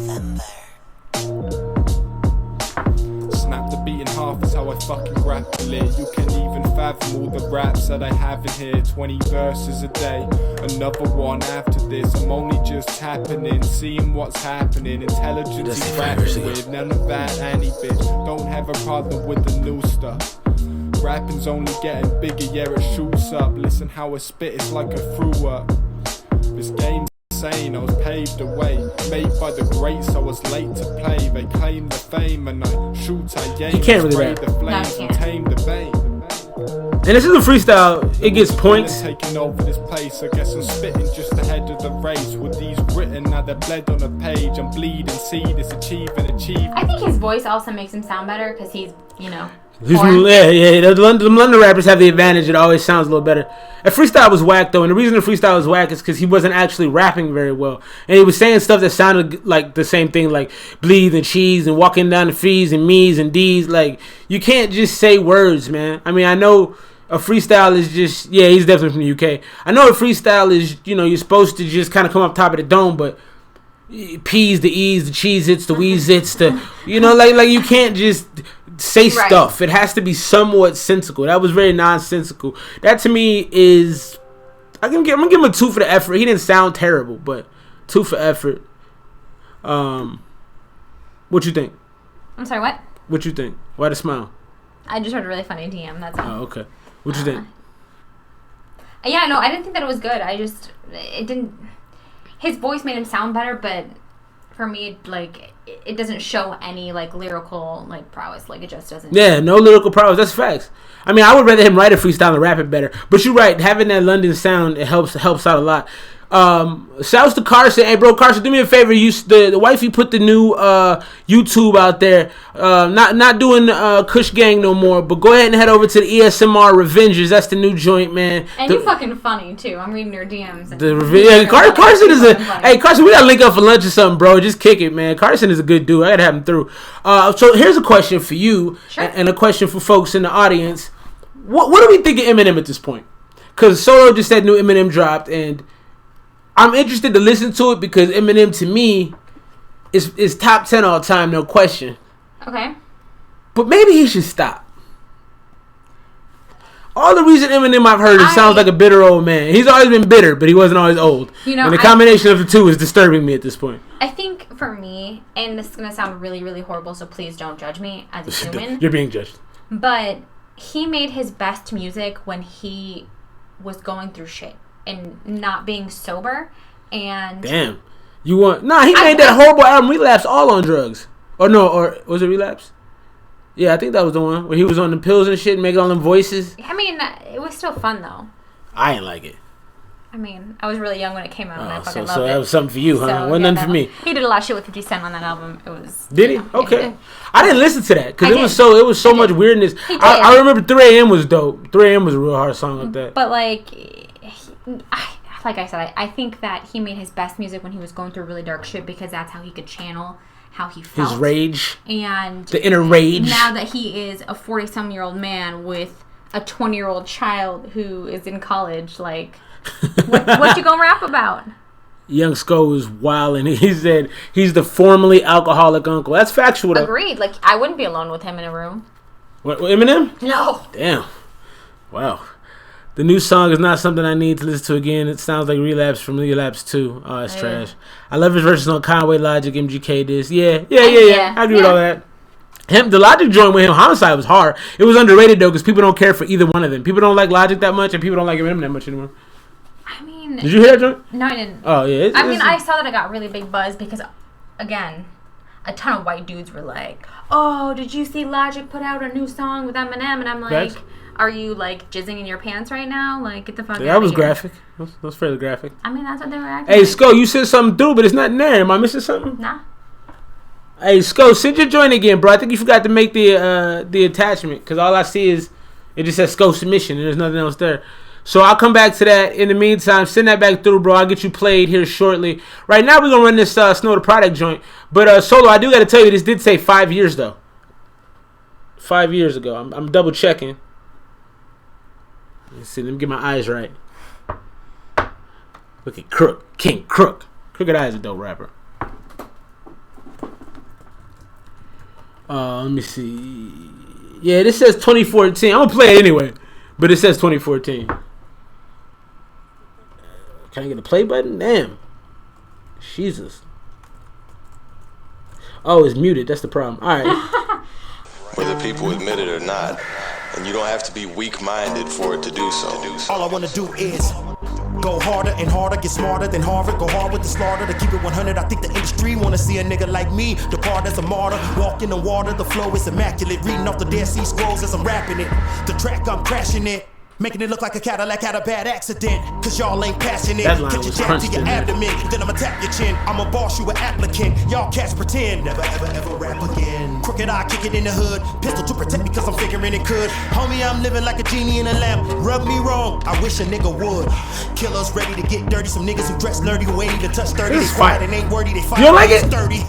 Snap the beat in half is how I fucking rap it. You can't even fathom all the raps that I have in here. 20 verses a day, another one after this. I'm only just tapping in, seeing what's happening. Intelligence is rapping with, none of that any bit. Don't have a problem with the new stuff. Rapping's only getting bigger, yeah it shoots up. Listen how I spit, it's like I threw up. This game's insane. I was paved the way, made by the greats. I was late to play. They claim the fame, and I shoot, I aim. You can't really spray rap. the flames and tame the bane. And this is a freestyle. It gets points. Taking over this place, I guess I'm spitting just ahead of the race. With these written, now they're bled on a page. I'm bleeding, see this achieving. I think his voice also makes him sound better because he's, you know. The London rappers have the advantage. It always sounds a little better. A freestyle was whack though, and the reason the freestyle was whack is because he wasn't actually rapping very well, and he was saying stuff that sounded like the same thing, like bleed and cheese and walking down the fees and me's and d's. Like, you can't just say words, man. I mean, I know a freestyle is just, yeah, he's definitely from the UK. I know a freestyle is, you know, you're supposed to just kind of come up top of the dome, but P's, the E's, the Cheez-Its, the Weez-Its, the, you know, like you can't just say stuff. It has to be somewhat sensical. That was very nonsensical. That to me is, I'm gonna give him a 2 for the effort. He didn't sound terrible, but 2 for effort. What you think? I'm sorry, what? What you think? Why the smile? I just heard a really funny DM, that's all. Oh, okay. What you think? Yeah, no, I didn't think that it was good. It didn't, his voice made him sound better, but for me, like, it doesn't show any, like, lyrical, like, prowess. Like, it just doesn't. Yeah, no lyrical prowess. That's facts. I mean, I would rather him write a freestyle and rap it better. But you're right. Having that London sound, it helps out a lot. Shouts to Carson. Hey, bro, Carson, do me a favor. The wifey put the new YouTube out there. Not doing Kush Gang no more, but go ahead and head over to the ESMR Revengers. That's the new joint, man. And you're fucking funny too. I'm reading your DMs. Carson is a. Hey, Carson, we gotta link up for lunch or something, bro. Just kick it, man. Carson is a good dude. I gotta have him through. So here's a question for you, and a question for folks in the audience. What do we think of Eminem at this point? Because Solo just said new Eminem dropped, and I'm interested to listen to it because Eminem, to me, is top 10 all time, no question. Okay. But maybe he should stop. All the recent Eminem I've heard, it sounds like a bitter old man. He's always been bitter, but he wasn't always old. You know, and the combination of the two is disturbing me at this point. I think for me, and this is going to sound really, really horrible, so please don't judge me as a human. You're being judged. But he made his best music when he was going through shit and not being sober. And damn, he made that horrible album Relapse all on drugs. Or was it Relapse? Yeah, I think that was the one where he was on the pills and shit and making all them voices. I mean, it was still fun though. I didn't like it. I mean, I was really young when it came out, and I fucking loved it. So that was something for you, huh? So, Wasn't nothing for me. He did a lot of shit with 50 Cent on that album. It was. Did he? Okay. Yeah, I didn't listen to that because it was so much weirdness. I remember 3 AM was dope. 3 AM was a real hard song like that. But like I said, I think that he made his best music when he was going through really dark shit because that's how he could channel how he felt. His rage. And the inner rage. Now that he is a 40-some-year-old man with a 20-year-old child who is in college, like, what you gonna rap about? Young Sko was wild, and he said he's the formerly alcoholic uncle. That's factual, though. Agreed. Like, I wouldn't be alone with him in a room. What, Eminem? No. Damn. Wow. The new song is not something I need to listen to again. It sounds like Relapse from Relapse 2. Oh, it's trash. I love his verses on Conway, Logic, MGK, this. Yeah. I agree with all that. The Logic joint with him, Homicide, was hard. It was underrated, though, because people don't care for either one of them. People don't like Logic that much, and people don't like Eminem that much anymore. I mean... Did you hear that joint? No, I didn't. Oh, yeah. I saw that it got really big buzz because, again, a ton of white dudes were like, oh, did you see Logic put out a new song with Eminem? And I'm like... Are you, like, jizzing in your pants right now? Like, get the fuck out of here. That was graphic. That was fairly graphic. I mean, that's what they were acting Hey, like. Sko, you sent something through, but it's not in there. Am I missing something? Nah. Hey, Sko, send your joint again, bro. I think you forgot to make the attachment, because all I see is it just says Sko submission, and there's nothing else there. So I'll come back to that. In the meantime, send that back through, bro. I'll get you played here shortly. Right now, we're going to run this Snow the Product joint. But, Solo, I do got to tell you, this did say 5 years, though. 5 years ago. I'm double-checking. Let's see, let me get my eyes right. Look at Crook. King Crook. Crooked Eyes is a dope rapper. Let me see. Yeah, this says 2014. I'm going to play it anyway. But it says 2014. Can I get a play button? Damn. Jesus. Oh, it's muted. That's the problem. All right. Whether people admit it or not. And you don't have to be weak-minded for it to do so. All I wanna do is Go harder and harder, get smarter than Harvard. Go hard with the slaughter to keep it 100. I think the industry wanna see a nigga like me depart as a martyr. Walk in the water, the flow is immaculate. Reading off the Dead Sea Scrolls as I'm rapping it. The track, I'm crashing it. Making it look like a Cadillac had a bad accident. Cause y'all ain't passionate. That line Catch your was jab crunched to your in there. abdomen. Then I'ma tap your chin. I'ma boss you an applicant. Y'all cats pretend. Never ever ever rap again. Crooked eye, kick it in the hood. Pistol to protect me cause I'm figuring it could. Homie, I'm living like a genie in a lamp. Rub me wrong, I wish a nigga would. Killers ready to get dirty. Some niggas who dress nerdy, who ain't even touch 30. This is They quiet fire. and ain't wordy. They fight. You don't like it? 30.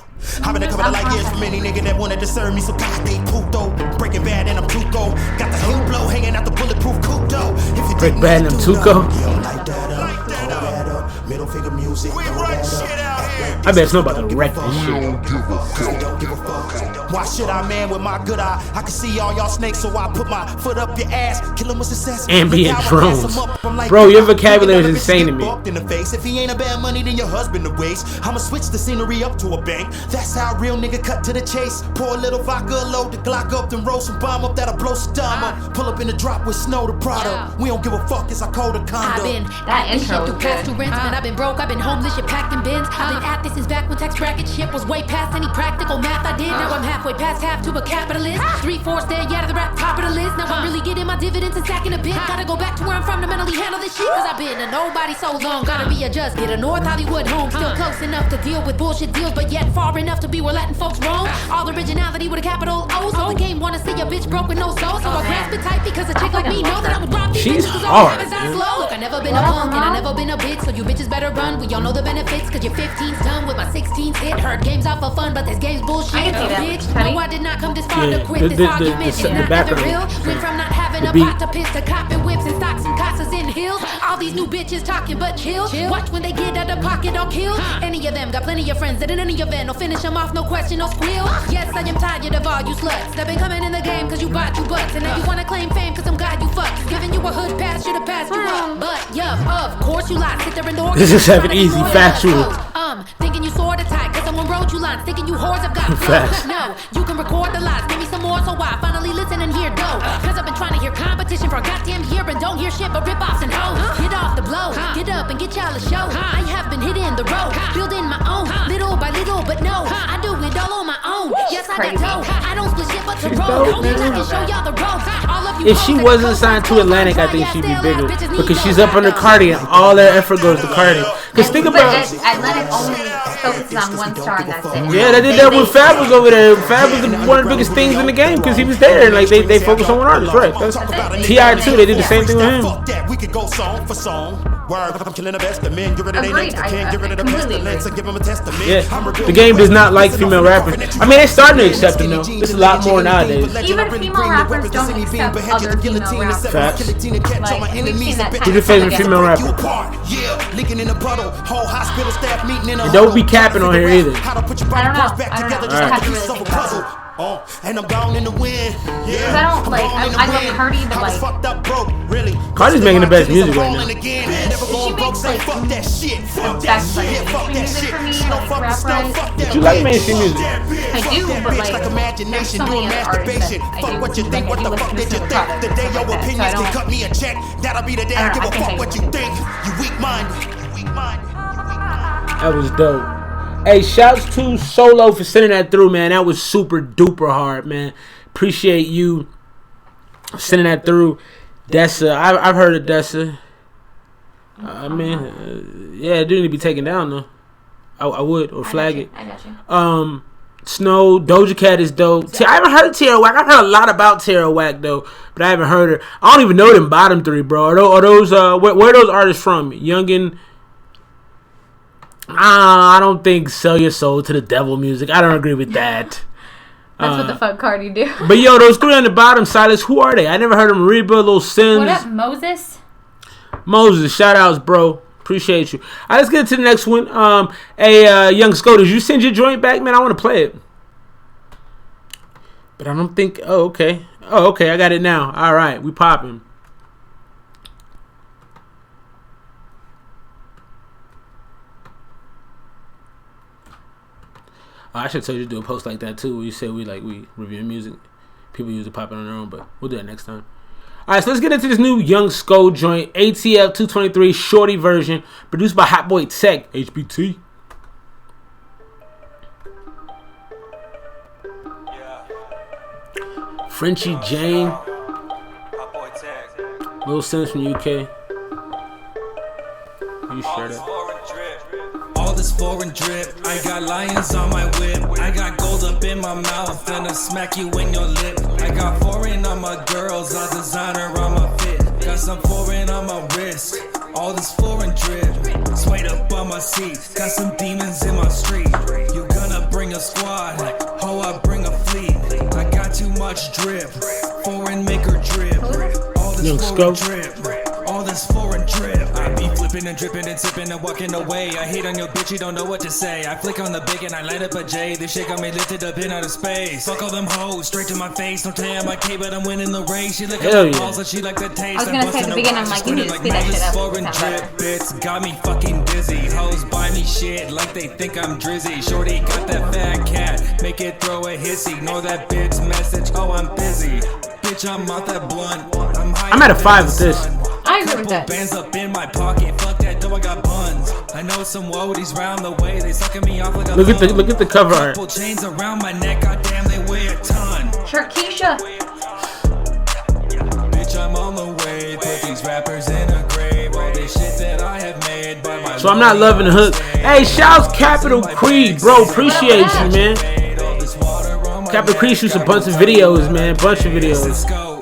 I've been a couple of like years from any nigga that wanted to serve me. So God, they puto. Breaking bad and I'm Tuco. Got the heel blow hanging out the bulletproof coupe though. If you Break bad and I'm Tuco. like that up. Middle finger music. We run shit out here. I bet it's not about to wreck this shit. We don't give a fuck. Why should I, man, with my good eye? I can see all y'all snakes, so I put my foot up your ass. Kill him with success. Ambient Look how I drones. pass 'em up. I'm like, Bro, your vocabulary is insane to me. bucked in the face. If he ain't a bad money, then your husband to waste. I'ma switch the scenery up to a bank. That's how a real nigga cut to the chase. Pour a little vodka, load the Glock up, then roll some bomb up that'll blow Saddam up. Pull up in the drop with snow to product. We don't give a fuck, it's our code of conduct. I've been That at this intro shit was through past good. two rents, man. I've been broke, I've been homeless, shit packed in bins. I've been at this since back when tax bracket shit was way past any practical math I did. Now I'm halfway past half to a capitalist. 3/4 dead, yeah, to the rap top of the list. Now I'm really getting my dividends and stacking a bit. Gotta go back to where I'm from to mentally handle this shit. Cause I've been a nobody so long. Gotta be a just, get a North Hollywood home. Still close enough to deal with bullshit deals, but yet far enough to be where Latin folks roam. All originality with a capital O. So the game wanna see a bitch broke with no soul. So I grasp it tight because a chick like me know that I would rob these She's bitches. Cause hard, all habits are man. slow. Look, I never been a punk and I never been a bitch. So you bitches better run. We all know the benefits. Cause your 15's done with my 16's hit. Heard games out for fun, but this game's bullshit. I can see that. Bitch, Honey? no, I did not come this far Yeah, to quit this argument. It's the not ever background. real. Went from not having a beat. pot to piss to copping whips and stocks and casas in hills. All these new bitches talking, but chill. Watch when they get out of pocket or kill. Any of them got plenty of friends that in any event will finish them off, no question, no squeal. Yes, I am tired of all you sluts that been coming in the game cause you bought you butts. And now you wanna claim fame cause I'm God you fucked. Giving you a hood pass, should've passed you up. But yeah, of course you lied. Sit there and This is having easy, factual. Thinking you sorta tight cause someone wrote you lines. Thinking you whores have got Facts. no, you can record the lies. Give me some more so I finally listen and hear go. Cause I've been trying to hear competition for a goddamn year and don't hear shit but rip-offs and hoes. Get off the blow, get up and get y'all a show. I have been hitting the road, building my own, little by little, but no, I do it all on my own. Yes, I got dough. I don't split shit but to She's roll. dope, Only man. I can show y'all the ropes. All of you If she hoes that wasn't go signed to back Atlantic, I home, think yeah, she'd be still bigger. ass bitches need Because no she's up under backup. Cardi and all their effort goes to Cardi. Because think But about... Atlantic only focuses on one star and that's it. Yeah, they did that when Fab was over there. Fab was one of the biggest things in the game because he was there. Like they focus on one artist, right? T.I. too, they did the same thing with him. Fuck that, we could go song for song. Word, I'm killing the best of men. Get rid of their Agreed. next to kin. Get rid of the completely pestilence and give them a testament. Yeah, the game does not like female rappers. I mean, they starting to accept them though. It's a lot more nowadays. Even female rappers don't accept other female rappers. Facts. Like, we've seen that Who's your favorite female rapper? Yeah, leaking in a puddle. Whole hospital staff meeting in a And don't be capping on here either. How to put your I don't parts know. back I don't together know. just I like have a to piece really of a think about puzzle. And I'm gone in the wind. Yeah, I don't like. I'm gone in the I love wind. Cardi, but I was like. fucked up broke, really. Cardi's making the best music right now. She makes like fuck that shit. Fuck that that shit. Fuck that music shit. for me, She don't like fuck the rap snow. wise. Fuck that You like bitch. mainstream music? I do, but like, imagination, there's so doing many other masturbation. artists that I Fuck do what you listen think, to. what I the do fuck listen did you to think? products The and day stuff your like that, so I opinions can don't- cut me a check. That'll be the day I I give a think fuck I what do. you think. You weak minded. You weak minded. That was dope. Hey, shouts to Solo for sending that through, man. That was super duper hard, man. Appreciate you sending that through. Dessa, I've heard of Dessa. I mean, yeah, it didn't need to be taken down though. I would or flag it. I got you. Snow, Doja Cat is dope. I haven't heard Tierra Whack. I've heard a lot about Tierra Whack though, but I haven't heard her. I don't even know them bottom three, bro. Are those where are those artists from? Youngin. I don't think Sell Your Soul to the Devil music. I don't agree with that. That's what the fuck Cardi do. But yo, those three on the bottom, Silas, who are they? I never heard of them. Reba, Lil Sims. What up, Moses? Moses, shout outs, bro. Appreciate you. All right, let's get to the next one. Young Sco, did you send your joint back, man? I want to play it. But I don't think... Oh, okay. I got it now. All right, we popping. I should tell you to do a post like that too, where you say we review music. People usually pop it on their own, but we'll do that next time. All right, so let's get into this new Young Skull joint, ATF 223 Shorty version, produced by Hot Boy Tech, HBT. Frenchie Jane, Lil Sims from UK. You sure that? All this foreign drip, I got lions on my whip. I got gold up in my mouth, and I smack you in your lip. I got foreign on my girls, a designer on my fit. Got some foreign on my wrist, all this foreign drip. Swayed up on my seat, got some demons in my street. You gonna bring a squad, ho, I bring a fleet. I got too much drip, foreign maker drip. All this foreign drip. All this foreign drip. I be flipping and dripping and sipping and walking away. I hate on your bitch, you don't know what to say. I flick on the big and I light up a J. This shit got me lifted up in outer space. Fuck all them hoes, straight to my face. Don't tell my K, but I'm winning the race. She look at my balls and she like the taste. I was gonna say at the beginning, I'm like, you need to speed that shit up. Foreign drip, bitch, got me fucking dizzy. Hoes buy me shit like they think I'm drizzy. Shorty got that fat cat, make it throw a hiss. Ignore that bitch message, oh I'm busy. Bitch, I'm out that blunt. I'm at a 5 with this. I agree with that. Bands up in my pocket, fuck that dough, I got buns. I know some woadies round the way, they sucking me off like a look at the cover art. Couple chains around my neck, goddamn they weigh a ton. Sharkeisha. Bitch, I'm on the way, put these rappers in a grave. All this shit that I have made by my so I'm not loving the hook. Hey, shouts Capital Creed, bro. Appreciate you, man. Capital Creed shoots a bunch of videos, man. Bunch of videos.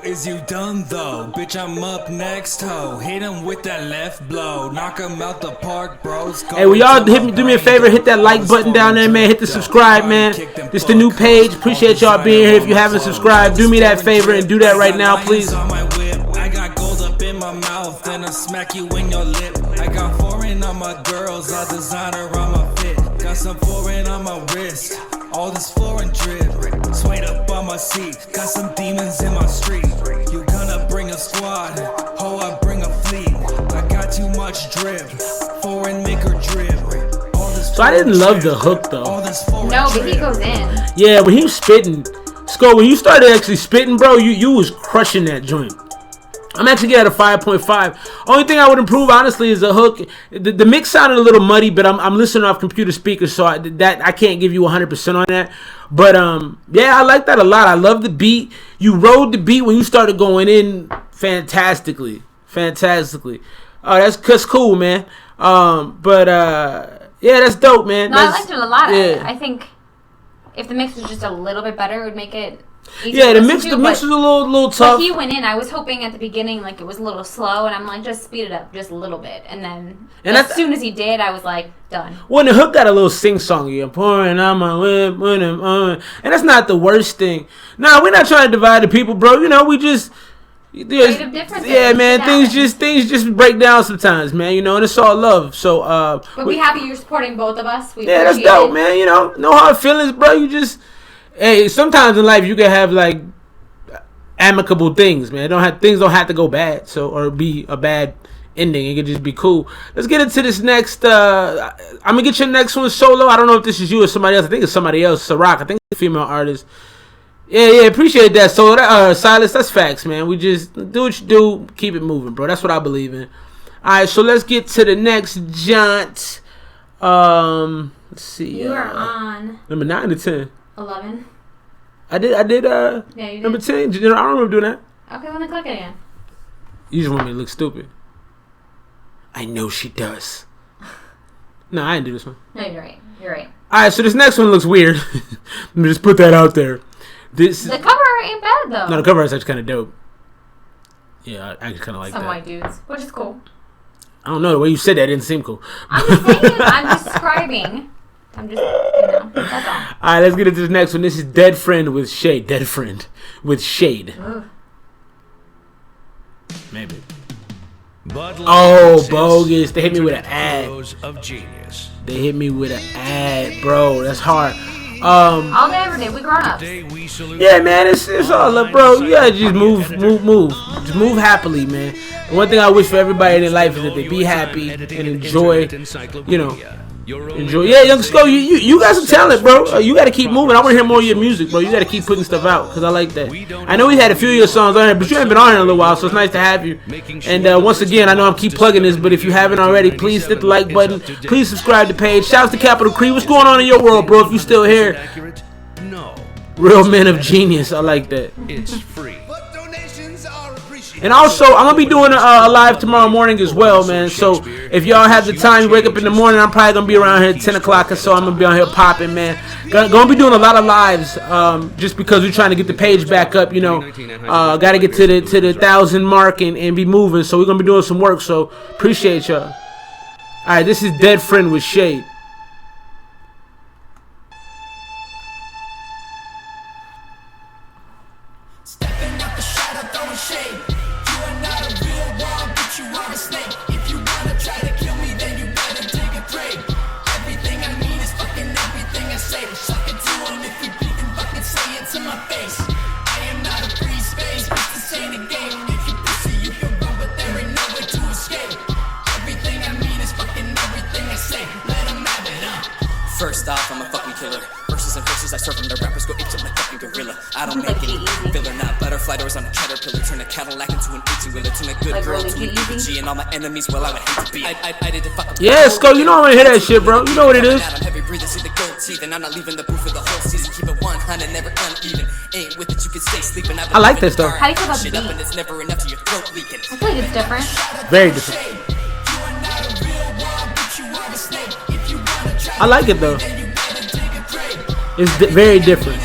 Is you done though? Bitch, I'm up next, ho. Hit him with that left blow. Knock him out the park, bros. Hey, will y'all do me a favor? Hit that like button down there, man. Hit the subscribe, man. This the new page. Appreciate y'all being here. If you haven't subscribed, do me that favor and do that right now, please. I got gold up in my mouth and I smack you in your lip. I got foreign on my girls, a designer on my fit. Got some foreign on my wrist. All this foreign drip, swayed up on my seat. Got some demons in my street. You gonna bring a squad, ho, I bring a fleet. I got too much drip, foreign maker drip. So I didn't love the hook though. No, but he goes in. Yeah, when he was spitting, Skull, when you started actually spitting, bro, you was crushing that joint. I'm actually at a 5.5. Only thing I would improve, honestly, is the hook. The mix sounded a little muddy, but I'm listening off computer speakers, so I can't give you 100% on that. But yeah, I like that a lot. I love the beat. You rode the beat when you started going in fantastically. Oh, that's cool, man. Yeah, that's dope, man. No, I liked it a lot. Yeah. I think if the mix was just a little bit better, it would make it. Yeah, the mix was a little tough. But he went in. I was hoping at the beginning like it was a little slow, and I'm like, just speed it up just a little bit, and then as soon as he did, I was like, done. When the hook got a little sing-songy, I'm pouring on my whip, and that's not the worst thing. Nah, we're not trying to divide the people, bro. You know, we just. Yeah, man. Things just break down sometimes, man. You know, and it's all love. So, but we happy you're supporting both of us. Yeah, that's dope, man. You know, no hard feelings, bro. You just. Hey, sometimes in life you can have like amicable things, man. Things don't have to go bad, or be a bad ending. It can just be cool. Let's get into this next. I'm gonna get your next one solo. I don't know if this is you or somebody else. I think it's somebody else. Ciroc. I think it's a female artist. Yeah, appreciate that. So Silas, that's facts, man. We just do what you do, keep it moving, bro. That's what I believe in. All right, so let's get to the next jaunt. Let's see. You are on number 9 to 10. 11. I did. Yeah, you did. Number 10. I don't remember doing that. Okay, well then click it again. You just want me to look stupid. I know she does. No, I didn't do this one. No, you're right. All right, so this next one looks weird. Let me just put that out there. The cover ain't bad though. No, the cover is actually kind of dope. Yeah, I actually kind of like that. Some white dudes, which is cool. I don't know, the way you said that didn't seem cool. I'm just saying. I'm describing. I'm just, that's all. All right, let's get into the next one. This is Dead Friend with Shade. Dead Friend with Shade. Ugh. Maybe. Oh, bogus. They hit me with an ad. They hit me with an ad, bro. That's hard. All day, every day. We grown ups. Yeah, man. It's all up, bro. You gotta just move. Just move happily, man. And one thing I wish for everybody in their life is that they be happy and enjoy, Enjoy. Yeah, Young Skull, you got some talent, bro. You got to keep moving. I want to hear more of your music, bro. You got to keep putting stuff out because I like that. I know we had a few of your songs on here, but you haven't been on here in a little while, so it's nice to have you. And once again, I know I'm keep plugging this, but if you haven't already, please hit the like button. Please subscribe to the page. Shouts to Capital Cree. What's going on in your world, bro? If you still here, real men of genius. I like that. It's free. And also, I'm going to be doing a live tomorrow morning as well, man. So, if y'all have the time, you wake up in the morning, I'm probably going to be around here at 10 o'clock or so. I'm going to be on here popping, man. Going to be doing a lot of lives just because we're trying to get the page back up, you know. Got to get to the 1,000 mark and be moving. So, we're going to be doing some work. So, appreciate y'all. All right, this is Dead Friend with Shade. First off, I'm a fucking killer. Verses and verses I serve them, the rappers go apeshit like fucking gorilla. I don't make any filler, not butterfly doors on a caterpillar. Turn a Cadillac into an 18-wheeler. Turn a good girl to an EG. And all my enemies, well, I would hate to be. I did the fuck. Yeah, Sko, you know I'm gonna hear that shit, bro. You know what it is. I'm heavy breathing, see the gold teeth, and I'm not leaving the booth for the whole season. Keep it 100, never uneven. Ain't with it, you can stay sleeping. I like this though. How do you feel about the beat? And it's never enough to your throat leaking. I feel like it's different. Very different. I like it though. It's very different.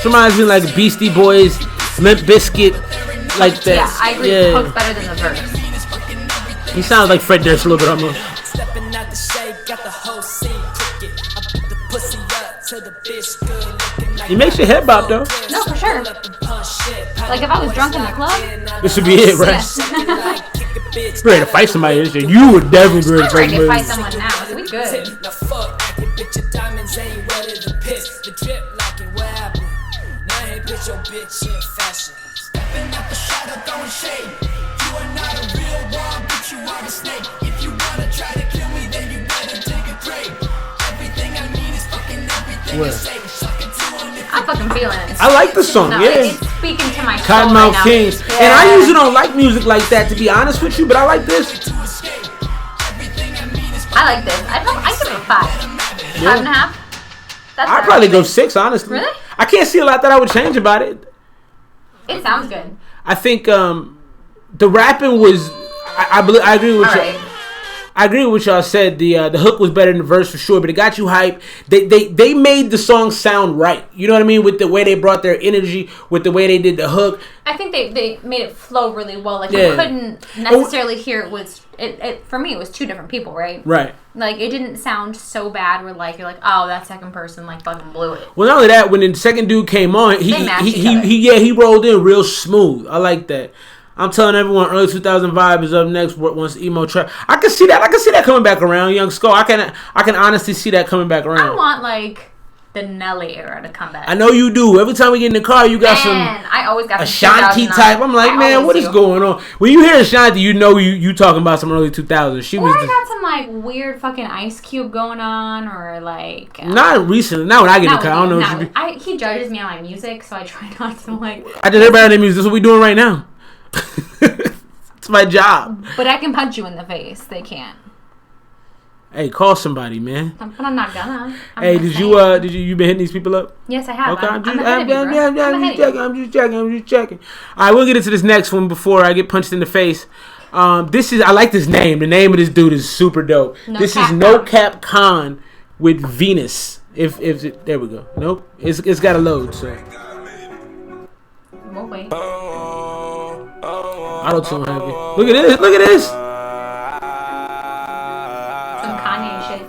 Reminds me like Beastie Boys, Limp Bizkit, like that. Yeah, I agree. The hook's better than the verse. He sounds like Fred Durst a little bit almost. He makes your head bop though. No, for sure. Like if I was drunk in the club, this would be it, right? You're ready to fight somebody. You would definitely be ready I'm ready to fight someone now. So we good. I'm fucking feeling it. I like the song, no, yeah. It's speaking to my soul Cottonmouth right Kings. Yeah. And I usually don't like music like that, to be honest with you, but I like this. I like this. I give it a 5. Yeah. 5.5. That's I'd probably go 6, honestly. Really? I can't see a lot that I would change about it. It sounds good. I think the rapping was. I agree with you. Right. I agree with what y'all said. The hook was better than the verse for sure, but it got you hype. They made the song sound right. You know what I mean? With the way they brought their energy, with the way they did the hook. I think they made it flow really well. Like Yeah. you couldn't necessarily hear it was it for me it was two different people, right? Right. Like it didn't sound so bad where like you're like, oh, that second person like fucking blew it. Well, not only that, when the second dude came on, he rolled in real smooth. I like that. I'm telling everyone, early 2000 vibe is up next. Once emo trap, I can see that. I can see that coming back around. Young Skull, I can honestly see that coming back around. I want like the Nelly era to come back. I know you do. Every time we get in the car, you got I always got Ashanti type. I'm like, man, what is going on? When you hear Ashanti, you know you talking about some early 2000s. She was. I got some like weird fucking Ice Cube going on, or like. Not recently. Not when I get in the car. I don't know. He judges me on my music, so I try not to like. I just everybody on their music. This is what we doing right now. It's my job. But I can punch you in the face. They can't. Hey, call somebody, man. But I'm not gonna. Hey, did you been hitting these people up? Yes, I have. Okay, I'm just checking. All right, we'll get into this next one before I get punched in the face. I like this name. The name of this dude is super dope. This is No Cap Con with Venus. If there we go. Nope. It's got to load. So. We'll wait. Auto-tune heavy. Look at this. Some Kanye shit.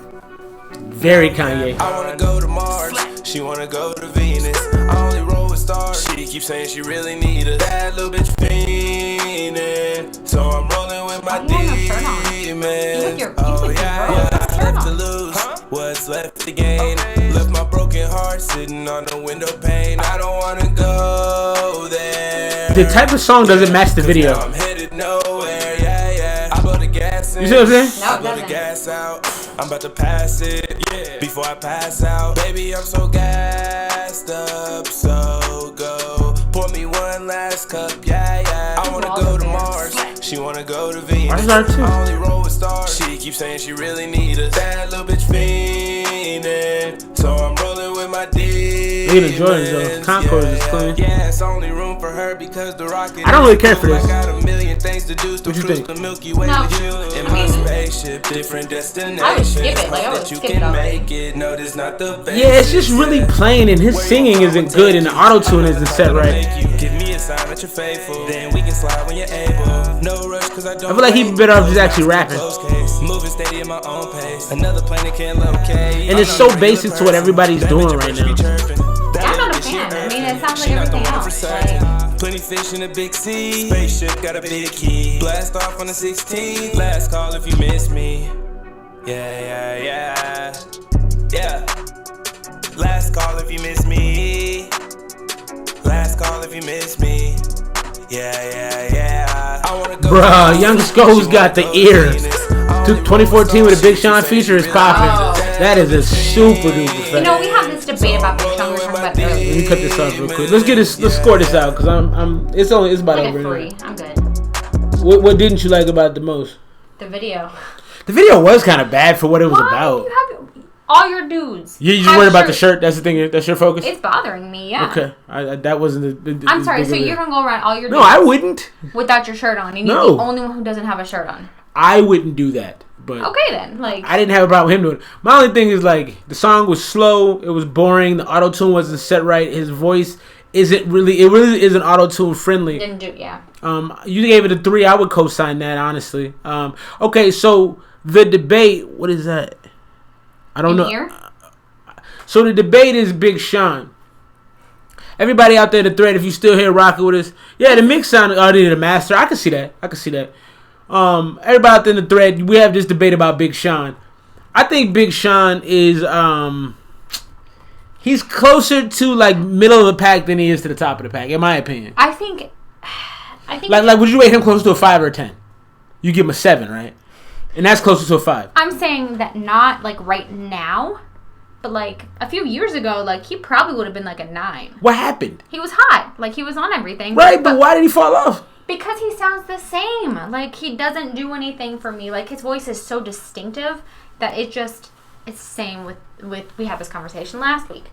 Very Kanye. I wanna go to Mars. She wanna go to Venus. I only roll with stars. She keeps saying she really need us. That little bitch fiendin'. So I'm rolling with my demons. Oh yeah. Left to lose. What's left to gain? Left my broken heart sitting on the window pane. I don't wanna go there. The type of song doesn't match the video. I'm headed You see what I'm saying? No, I blow the gas out. I'm about to pass it. Yeah. Before I pass out, baby, I'm so gassed up. So go pour me one last cup. Yeah, yeah. I wanna go to Mars. She wanna go to Venus. I only roll with stars. She keeps saying she really need us. That little bitch fiendin'. So I'm rolling with my demons. Look at the Jordans though. Concord is clean. Yeah, it's only room for her because the rocket. I don't really care for this. I got a million things to do. What you think? The Milky Way with you in my spaceship, different destinations. I would skip it. Like I would that you skip can it make it. No, this not the best. Yeah, it's just really plain, and his singing isn't good, and the auto tune isn't set right. Give me a sign that you're faithful. Then we can slide when you're able. No rush, cause I don't. I feel like he'd be better off just actually rapping. Moving steady at my own pace. Another planet can't locate. And it's so basic to what everybody's doing right now. I'm not a fan. I mean, it sounds like everything else. Like, plenty fish in a big sea. Spaceship got a big key. Blast off on the 16th. Last call if you miss me. Yeah, yeah, yeah. Yeah. Last call if you miss me. Last call if you miss me. Yeah, yeah, yeah. I wanna go. Bruh, Young Sco's got the ear. 2014 with a Big Sean feature is popping. That is a super duper fact. you know, we have this debate about Big Sean. We were talking about it earlier. Let me cut this off real quick. Let's score this out because it's about Like over. a 3. I'm good. What didn't you like about it the most? The video. The video was kind of bad for what it was about. You have all your dudes. You just worried about the shirt? That's the thing. That's your focus. It's bothering me. Yeah. Okay, that wasn't. I'm sorry. So you're gonna go around all your dudes? No, I wouldn't. Without your shirt on, and you're the only one who doesn't have a shirt on. I wouldn't do that. But okay then, like I didn't have a problem with him doing it. My only thing is like the song was slow. It was boring. The auto tune wasn't set right. His voice isn't really. It really isn't auto tune friendly. Didn't do yeah. You gave it a 3. I would co-sign that honestly. Okay, so the debate. What is that? I don't know. Here? So the debate is Big Sean. Everybody out there in the thread, if you still here rocking with us, yeah, the mix sounded. Oh, they did a master. I can see that. Everybody out there in the thread, we have this debate about Big Sean. I think Big Sean is he's closer to like middle of the pack than he is to the top of the pack, in my opinion. I think like would you rate him closer to a 5 or a 10? You give him a 7, right? And that's closer to a 5. I'm saying that not like right now, but like a few years ago, like he probably would have been like a 9. What happened? He was hot, like he was on everything. Right, but why did he fall off? Because he sounds the same. Like he doesn't do anything for me. Like his voice is so distinctive that it's the same with we had this conversation last week.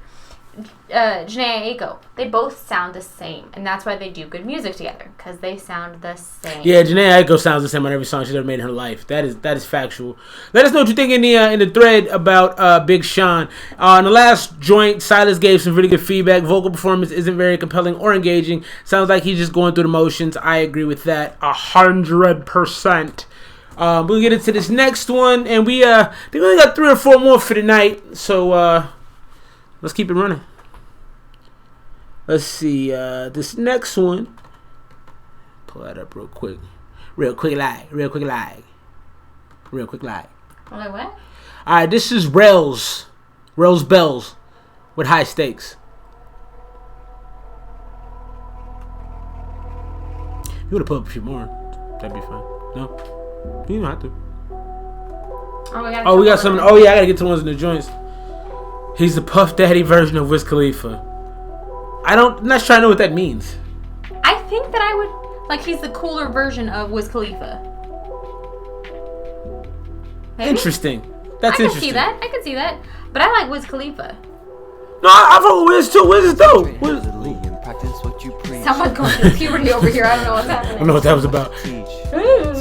Janae Aiko, they both sound the same, and that's why they do good music together, because they sound the same. Yeah, Janae Aiko sounds the same on every song she's ever made in her life. That is factual. Let us know what you think in the thread about Big Sean. On the last joint, Silas gave some really good feedback. Vocal performance isn't very compelling or engaging. Sounds like he's just going through the motions. I agree with that 100%. We'll get into this next one, and we only got 3 or 4 more for tonight, so let's keep it running. Let's see. This next one. Pull that up real quick. Real quick lag. Like what? Alright, this is Rails Bells with High Stakes. You would have put up a few more. That'd be fine. No? You don't have to. We got some. Oh, yeah, I gotta get to the ones in the joints. He's the Puff Daddy version of Wiz Khalifa. I'm not sure I know what that means. I think that I would like he's the cooler version of Wiz Khalifa. Maybe? Interesting. That's interesting. I can see that. But I like Wiz Khalifa. No, I fuck with Wiz too. Wiz is dope. Someone's going through puberty over here. I don't know what's happening. I don't know what that was about.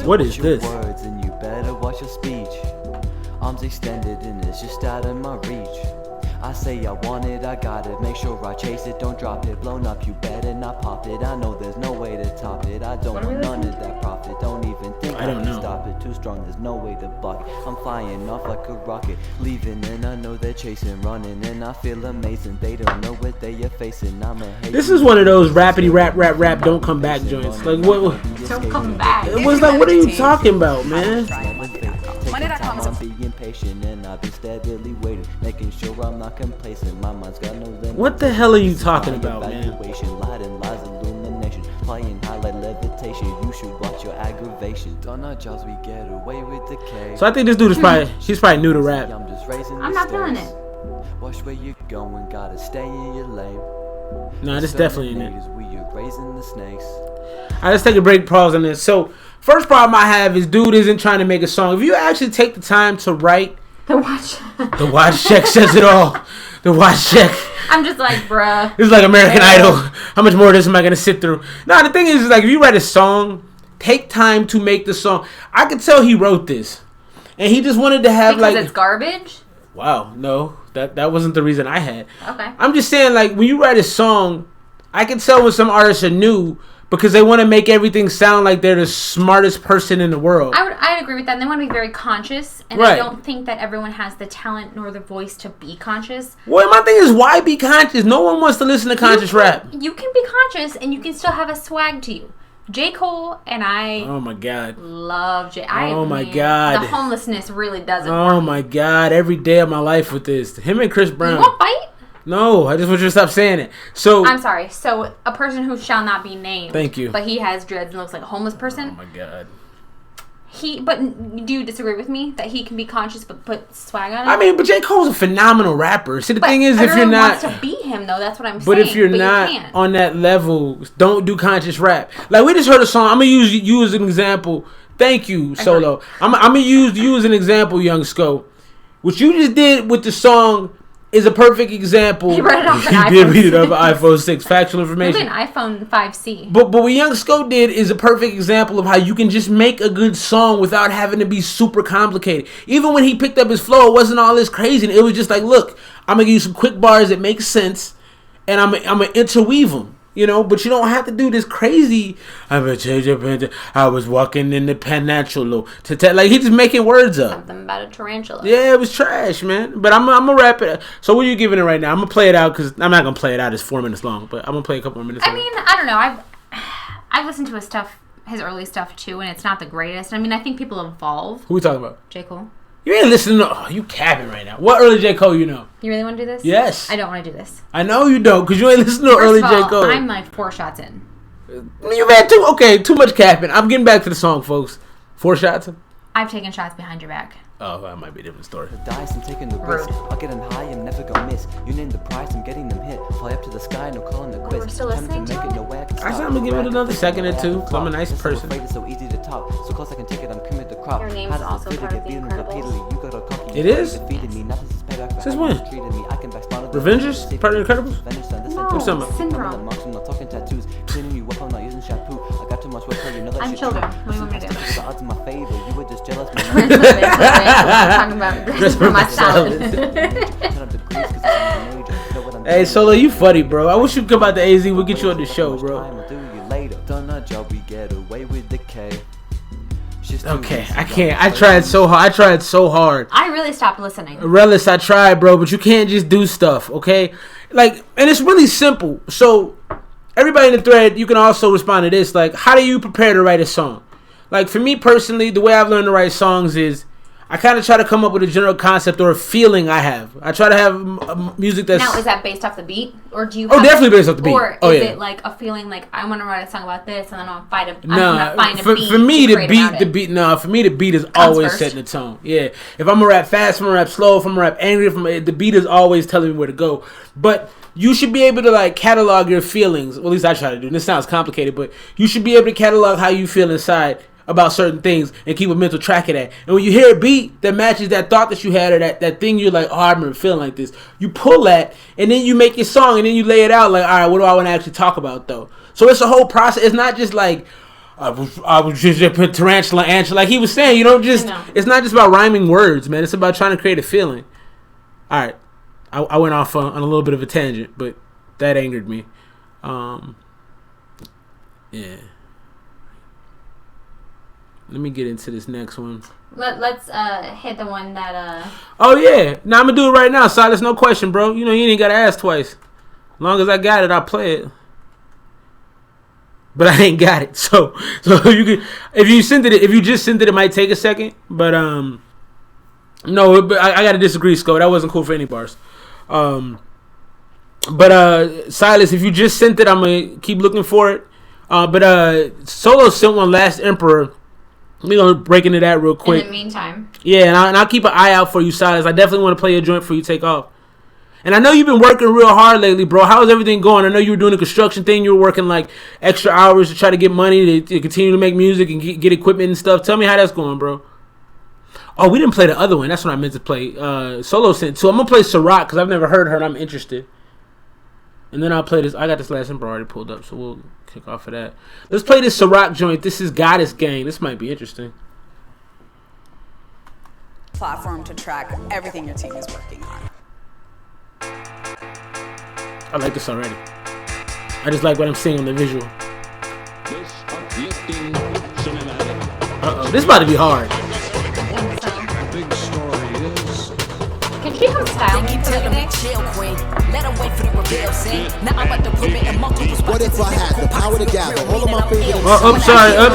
What is this? Words and you better watch your speech. Arms extended and it's just out of my reach. I say I want it, I got it. Make sure I chase it, don't drop it. Blown up, you better not pop it. I know there's no way to top it. I don't want none of that profit. Don't even think I can stop it. Too strong, there's no way to block it. I'm flying off like a rocket, leaving and I know they're chasing, running and I feel amazing. They don't know what they are facing. I'm a hater. This is one of those rappity rap don't come back joints. Like what? Don't come back. It was like, what are you talking about, man? Money that comes being patient, and I've been steadily waiting, making sure I'm not complacent. My mind's got no limit. What the hell are you talking about, man? Light and lies, illumination, playing highlight levitation. You should watch your aggravation. Don't our jobs, we get away with decay. So I think this dude is he's probably new to rap. I'm not feeling it. Watch where you going, gotta stay in your lane. Nah, this definitely ain't it. Raising the snakes. Alright, let's take a break, pause on this. So, first problem I have is dude isn't trying to make a song. If you actually take the time to write, the watch check says it all. The watch check. I'm just like, bruh. This is like American Idol. How much more of this am I gonna sit through? Nah, the thing is like if you write a song, take time to make the song. I could tell he wrote this, and he just wanted to have because it's garbage. Wow, no, that wasn't the reason I had. Okay. I'm just saying, like, when you write a song, I can tell when some artists are new because they want to make everything sound like they're the smartest person in the world. I'd agree with that. And they want to be very conscious, and right. I don't think that everyone has the talent nor the voice to be conscious. Well, my thing is, why be conscious? No one wants to listen to conscious rap. You can be conscious, and you can still have a swag to you. J. Cole and I oh my god love J. Oh my god, the homelessness really doesn't oh my god, every day of my life with this. Him and Chris Brown. You won't fight? No, I just want you to stop saying it. So I'm sorry. So a person who shall not be named. Thank you. But he has dreads and looks like a homeless person. Oh my god. But do you disagree with me that he can be conscious but put swag on it? I mean, but J. Cole's a phenomenal rapper. See, the thing is, if you're not wants to be him though, that's what I'm saying. But if you're not on that level, don't do conscious rap. Like we just heard a song. I'm gonna use you as an example. Thank you, Solo. I'm gonna use you as an example, Young Sco. What you just did with the song is a perfect example. He read it off an iPhone. He did read it off an iPhone 6. Factual information. Maybe an iPhone 5C. But what Young Sco did is a perfect example of how you can just make a good song without having to be super complicated. Even when he picked up his flow, it wasn't all this crazy. It was just like, look, I'm gonna give you some quick bars that make sense, and I'm gonna interweave them. You know, but you don't have to do this crazy. I'm gonna change up. I was walking in the peninsula. Like he's just making words up. Something about a tarantula. Yeah, it was trash, man. But I'm gonna wrap it. So what are you giving it right now? I'm gonna play it out because I'm not gonna play it out. It's 4 minutes long, but I'm gonna play a couple more minutes. I mean, I don't know. I've listened to his early stuff too, and it's not the greatest. I mean, I think people evolve. Who we talking about? J. Cole. You ain't listening to... Oh, you capping right now. What early J. Cole you know? You really want to do this? Yes. I don't want to do this. I know you don't, because you ain't listening to early J. Cole. I'm like 4 shots in. You've had too much capping. I'm getting back to the song, folks. 4 shots in? I've taken shots behind your back. Oh, that might be a different story. The dice, I'm taking the risk. I'll get them high, I'm never gonna miss. You name the price, I'm getting them hit. Fly up to the sky, no calling the quiz. We're still listening to it? I said I'm gonna give it another second or two, because I'm a nice person. It's so easy to talk. So close I can take it, I'm creaming the crop. Your name's also part of the Incredibles. It is? Since when? Revengers? Part of the Incredibles? What's No, Syndrome. I'm children. What do you want me to do? I'm talking about this for my salad. Hey, Solo, you funny, bro. I wish you'd come out to AZ. We'll get you on the show, bro. Okay, I can't. I tried so hard. I really stopped listening. Relis, I tried, bro, but you can't just do stuff, okay? Like, and it's really simple. So, everybody in the thread, you can also respond to this. Like, how do you prepare to write a song? Like, for me personally, the way I've learned to write songs is I kind of try to come up with a general concept or a feeling I have. I try to have music that's... Now, is that based off the beat? Or do you have... Oh, definitely based off the beat. Or is it like a feeling like, I want to write a song about this, and then I'm going to find a beat for me, the beat is always setting the tone. Yeah. If I'm going to rap fast, if I'm going to rap slow, if I'm going to rap angry, the beat is always telling me where to go. But you should be able to, like, catalog your feelings. Well, at least I try to do. This sounds complicated, but you should be able to catalog how you feel inside about certain things and keep a mental track of that. And when you hear a beat that matches that thought that you had or that thing you're like, oh, I remember feeling like this, you pull that and then you make your song and then you lay it out like, all right, what do I want to actually talk about though? So it's a whole process. It's not just like I was just put tarantula, antula. Like he was saying, you don't just. It's not just about rhyming words, man. It's about trying to create a feeling. All right, I went off on a little bit of a tangent, but that angered me. Yeah. Let me get into this next one. Let's hit the one that Oh yeah, now I'm gonna do it right now, Silas. No question, bro. You know you ain't gotta ask twice. As long as I got it, I'll play it. But I ain't got it, so you can. If you just sent it, it might take a second. But No, but I gotta disagree, Sco. That wasn't cool for any bars. But Silas, if you just sent it, I'm gonna keep looking for it. But Solo sent one last Emperor. We're gonna break into that real quick. In the meantime. Yeah, and I'll keep an eye out for you, Silas. I definitely want to play a joint for you take off. And I know you've been working real hard lately, bro. How's everything going? I know you were doing a construction thing. You were working like extra hours to try to get money to continue to make music and get equipment and stuff. Tell me how that's going, bro. Oh, we didn't play the other one. That's what I meant to play. Solo sent two. I'm going to play Ciroc because I've never heard her and I'm interested. And then I'll play this. I got this last number already pulled up, so we'll kick off of that. Let's play this Ciroc joint. This is Goddess Gang. This might be interesting. Platform to track everything your team is working on. I like this already. I just like what I'm seeing on the visual. Uh-oh. This about to be hard. Can she come style me for me? What if I had the power to gather all of my favorite? I'm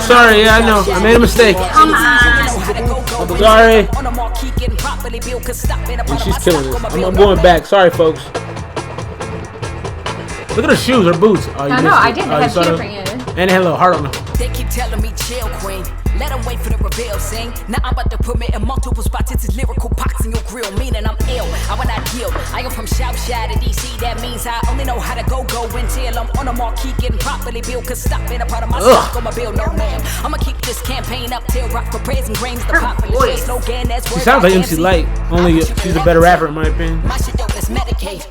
sorry. Yeah, I know. I made a mistake. Come on. I'm sorry. And she's killing this. I'm going back. Sorry, folks. Look at her shoes, her boots. Oh, no, I didn't. They had shipping in. And they had a little heart on them. They keep telling me chill, queen. Let them wait for the reveal, sing. Now I'm about to put me in multiple spots. It's lyrical pox in your grill, meaning I'm ill. I will not yield. I am from Southside to DC. That means I only know how to go until I'm on a marquee getting properly built. Cause stop being a part of my stock on my bill, no ma'am. I'ma keep this campaign up till rock for praise and grains. The popular slogan that's She sounds like MC Light. Only she's a better rapper in my opinion. My shit don't let's medicate.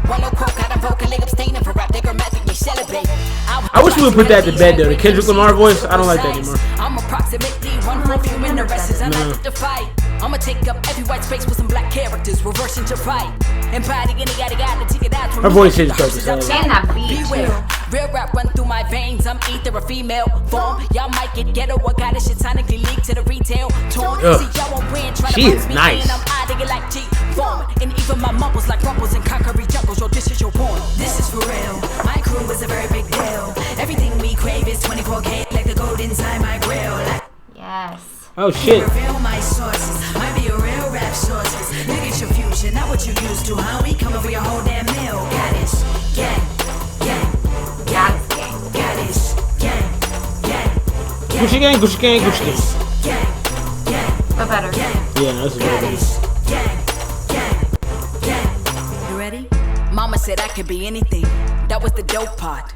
One no coke, I done vocally abstaining for rap. They grammatically celebrate. I wish we would put that to bed though. The Kendrick Lamar voice, I don't like that anymore. I'm approximately one human, the rest is unlikely to fight. I'ma take up every white space with some black characters, reversing to fight. Embodying the gotta take it out from her voice is dope. And that beat too. Real rap run through my veins. I'm either a female form. Y'all might get ghetto or got this shit sonically leaked to the retail torn. See y'all won't win. She is nice. I'm out of it like G form. And even my mumbles like rumbles and concrete jungles. Yo, this is your porn. This is for real. My crew is a very big deal. Everything we crave is 24K like the gold inside my grill. Yes. Oh shit. Reveal my sources. Might be a real rap sources. Look at your future, not what you used to. How we come over your whole damn meal. Goddess, gang, gang, Goddess Gang. goddess, gang, gang, Gucci gang, Gucci gang, Gucci gang. But better. Yeah, that's very good. You ready? Mama said I could be anything. That was the dope part.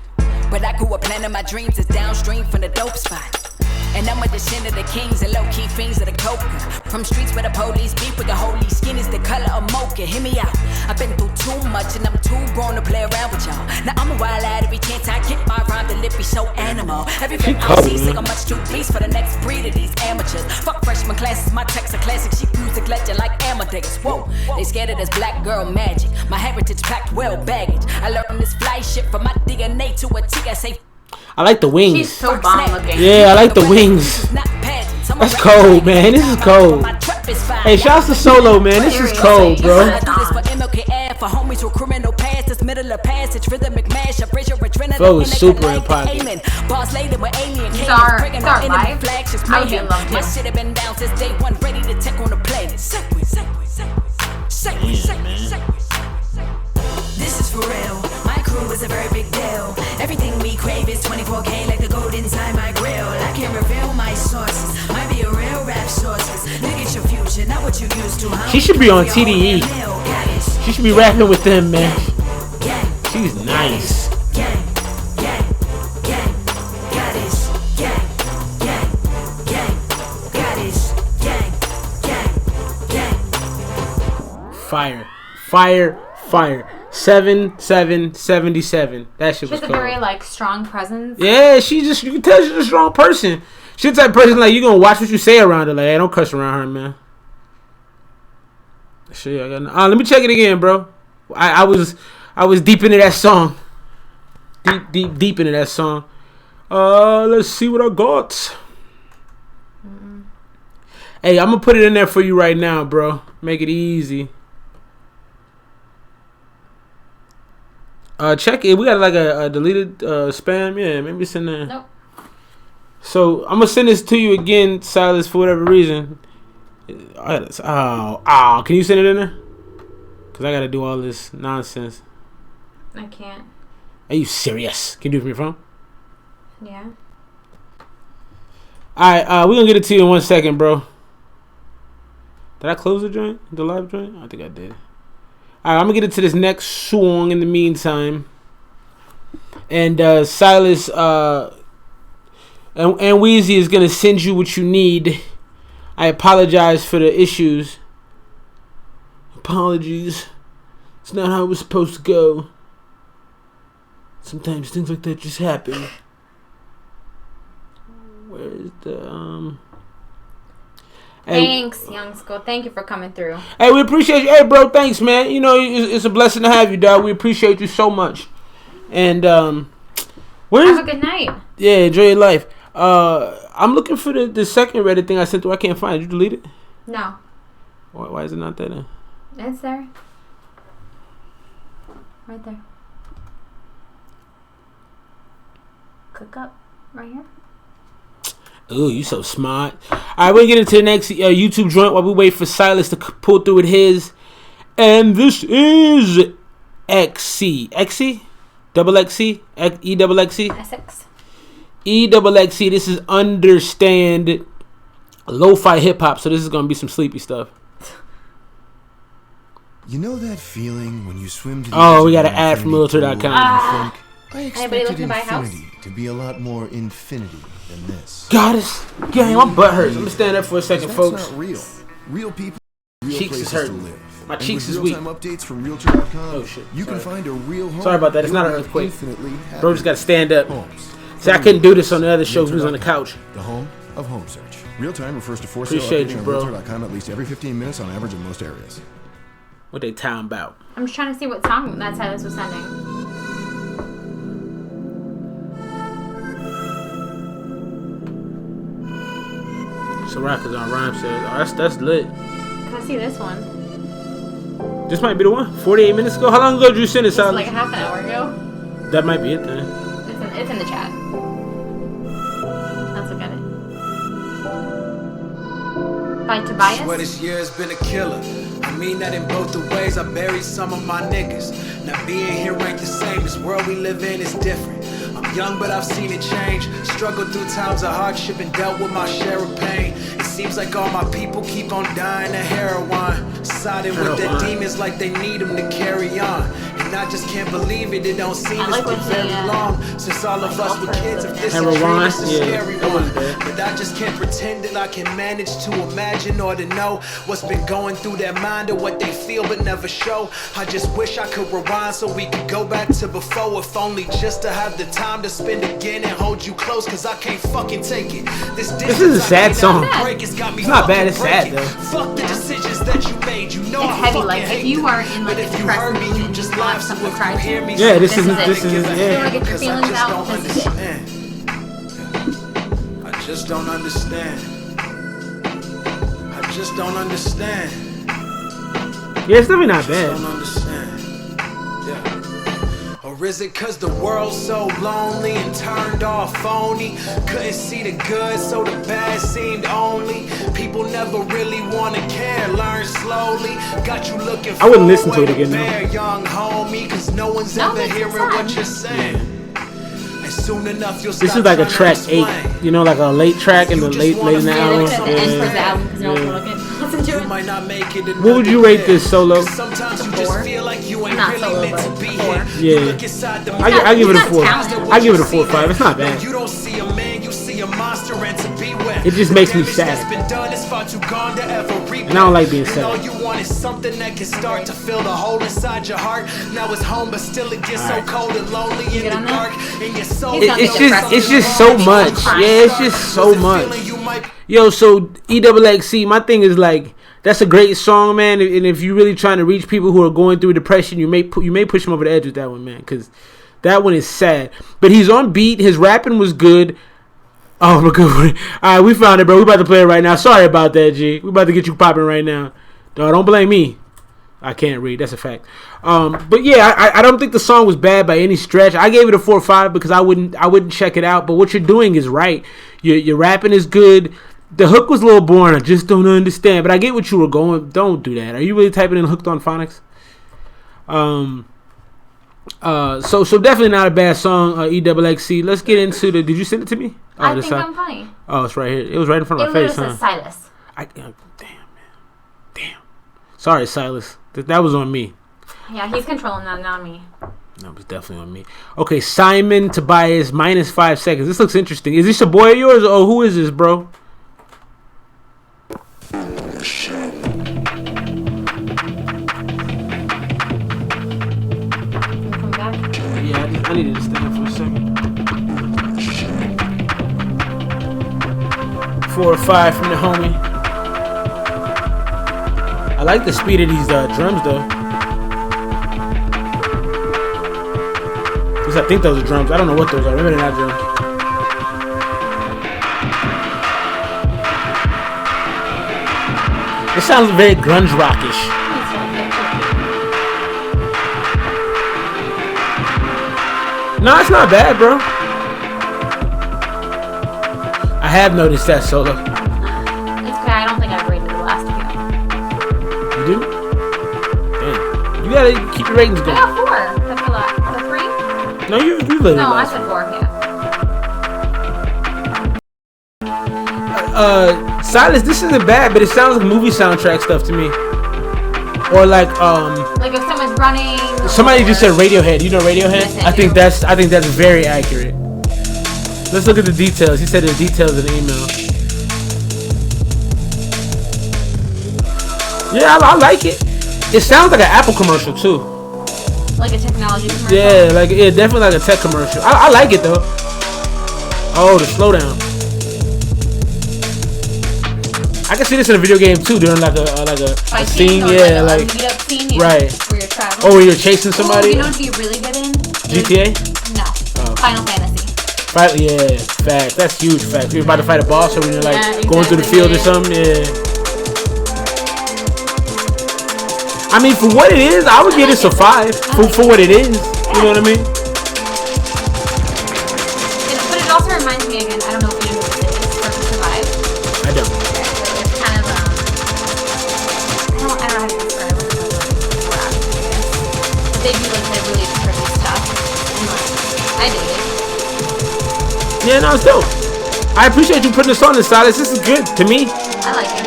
But I grew up planning my dreams is downstream from the dope spot. And I'm a descendant of the kings and low-key fiends of the coca. From streets where the police beat with the holy skin is the color of mocha. Hear me out. I've been through too much and I'm too grown to play around with y'all. Now I'm a wild lad every chance I get my rhyme. The lip be so animal. Everything I see say I'm much too pleased for the next breed of these amateurs. Fuck freshman classes, my texts are classic. She music legend like Amadeus. Whoa, they scared of this black girl magic. My heritage packed well baggage. I learned this fly shit from my DNA to a T. I say. I like the wings. She's so bomb looking. Yeah, I like the wings. That's cold, man. This is cold. Hey, shouts to Solo, man. This is cold, bro. Flow is super in pocket. These are live. I do love my shit have been down since day one, ready to take on the planet. This is for real. My crew is a very big deal. Everything we crave is 24K like the gold inside my grill. I can reveal my sources. Might be a real rap sources. Look at your future, not what you used to. She should be on TDE. She should be rapping with them, man. She's nice. Fire. Fire. Fire. 7777. That shit was cool. She's a very like strong presence. Yeah, she just, you can tell she's a strong person. She's the type of person like you gonna watch what you say around her. Like, hey, don't cuss around her, man. Shit, I got. Let me check it again, bro. I was deep into that song. Deep into that song. Let's see what I got. Hey, I'm gonna put it in there for you right now, bro. Make it easy. Check it. We got like a deleted spam. Yeah, maybe it's in there. Nope. So I'm gonna send this to you again, Silas, for whatever reason. Oh, can you send it in there? Because I got to do all this nonsense. I can't. Are you serious? Can you do it from your phone? Yeah. Alright, we're going to get it to you in 1 second, bro. Did I close the joint? The live joint? I think I did. Alright, I'm going to get into this next song in the meantime. And Silas and Anweezy is going to send you what you need. I apologize for the issues. Apologies. It's not how it was supposed to go. Sometimes things like that just happen. Where is the Thanks, Young School. Thank you for coming through. Hey, we appreciate you. Hey, bro, thanks, man. You know, it's a blessing to have you, dog. We appreciate you so much. And have a good night. Yeah, enjoy your life. I'm looking for the second Reddit thing I sent through. I can't find it. Did you delete it? No. Why is it not there? It's there. Right there. Click up. Right here. Ooh, you so smart. Alright, we're going to get into the next YouTube joint while we wait for Silas to pull through with his. And this is XC. XC? Double XC? E-double-XC? Essex. E-double-XC. This is Understand Lo-Fi Hip-Hop. So this is going to be some sleepy stuff. You know that feeling when you swim to the Oh, we got an ad from military.com. I expected infinity to be a lot more infinity than this. Goddess. Gang, my butt hurts. Let me stand up for a second, folks. That's not real. Real people, real cheeks is hurting. to live. My and cheeks with is weak. real-time updates from Realtor.com, oh, shit. You can find a real home. Sorry about that. It's not an earthquake. Bro Bro just got to stand up. See, I couldn't do this on the other shows. We was on the couch. The home of home search. Real time refers to Appreciate you, bro. Realtor.com at least every 15 minutes on average in most areas. What they time about? I'm just trying to see what song that Silas was sending. So Rockers on Rhyme says, oh, that's lit. Can I see this one? This might be the one. 48 minutes ago. How long ago did you send it, Silas? Like a half an hour ago. That might be it then. It's in the chat. Let's look at it. By Tobias. Swear this year has been a killer. I mean that in both the ways. I buried some of my niggas. Now being here ain't the same. This world we live in is different. I'm young, but I've seen it change. Struggled through times of hardship and dealt with my share of pain. It seems like all my people keep on dying of heroin. Siding with their demons like they need them to carry on. And I just can't believe it. It don't seem it's been very long since all of us were kids. If this is a dream, it's a scary one. But I just can't pretend that I can manage to imagine or to know what's been going through their mind or what they feel but never show. I just wish I could rewind so we could go back to before, if only just to have the time to spend again and hold you close, cause I can't fucking take it. This is a sad song. It's not bad, it's sad though. Fuck the decisions that you made, you know. It's heavy, like if you are in like a depressed mood, you just want something to cry to. Yeah, this is yeah. You wanna get your feelings out, this is it. I just don't understand. I just don't understand. Yeah, it's definitely not bad. Don't understand. Yeah. Or is it cause the world's so lonely and turned off phony? Couldn't see the good, so the bad seemed only. People never really wanna care, learn slowly. Got you looking for I wouldn't listen to it again now. Young homie, cause no one's ever hearing what you're saying. And soon enough you'll This is like a track 8, you know, like a late track in the late in the album. Might not make it. What would you rate this, Solo? Sometimes you just feel like you ain't really meant to be here. Yeah, I give it a 4. I give it a 4 or 5. It's not bad. You don't see a man, you see a monster, and to be with. It just makes me sad. And I don't like being sad. All you want is something that can start to fill the hole inside your heart. Now it's home, but still it gets so cold and lonely in the dark. And your soul. It's just so much. Yeah, it's just so much. Yo, so EXXC, my thing is like, that's a great song, man. And if you're really trying to reach people who are going through depression, you may push them over the edge with that one, man, because that one is sad. But he's on beat. His rapping was good. Oh, my God. All right, we found it, bro. We about to play it right now. Sorry about that, G. We about to get you popping right now. Dog, don't blame me. I can't read. That's a fact. But yeah, I don't think the song was bad by any stretch. I gave it a 4 or 5 because I wouldn't check it out. But what you're doing is right. Your rapping is good. The hook was a little boring. I just don't understand. But I get what you were going. Don't do that. Are you really typing in Hooked on Phonics? So definitely not a bad song. EXXC. Let's get into the. Did you send it to me? Oh, I think I'm funny. Oh, it's right here. It was right in front of my face. It Silas. Damn, man. Damn. Sorry, Silas. That was on me. Yeah, he's controlling that, not me. No, it's definitely on me. Okay, Simon Tobias, -5 seconds. This looks interesting. Is this a boy of yours? Oh, who is this, bro? Yeah, I needed to stand for a second. 4 or 5 from the homie. I like the speed of these drums, though. At least I think those are drums. I don't know what those are. Maybe they're not drums. It sounds very grunge rockish. No, it's not bad, bro. I have noticed that solo. It's okay. I don't think I've rated the last few. You do? Damn. You gotta keep your ratings going. I got 4. That's the last. The 3? No, you rated No, the I last said one. 4, yeah. Silas, this isn't bad, but it sounds like movie soundtrack stuff to me. Or like if someone's running. Somebody just said Radiohead. You know Radiohead? Yes, I think that's very accurate. Let's look at the details. He said the details in the email. Yeah, I like it. It sounds like an Apple commercial too. Like a technology commercial. Yeah, definitely like a tech commercial. I like it though. Oh, the slowdown. I can see this in a video game too, during like a scene, yeah, like meet-up scene, yeah, right. Where you're traveling. Oh, where you're chasing somebody. Ooh, you know what'd be really good in? GTA? No. Oh. Final Fantasy. Yeah, fact. That's huge fact. You're about to fight a boss, or when you're like Yeah, going through the field or something. Yeah. I mean, for what it is, I would give this a 5. For what it is, you know what I mean? But it also reminds me again. I don't know if you know what it is. Perfect Survive. I don't. It's kind of I don't know how to describe it. They do like really trippy stuff, and I dig it. Yeah, no, it's dope. I appreciate you putting this on, Silas. This is good to me. I like it.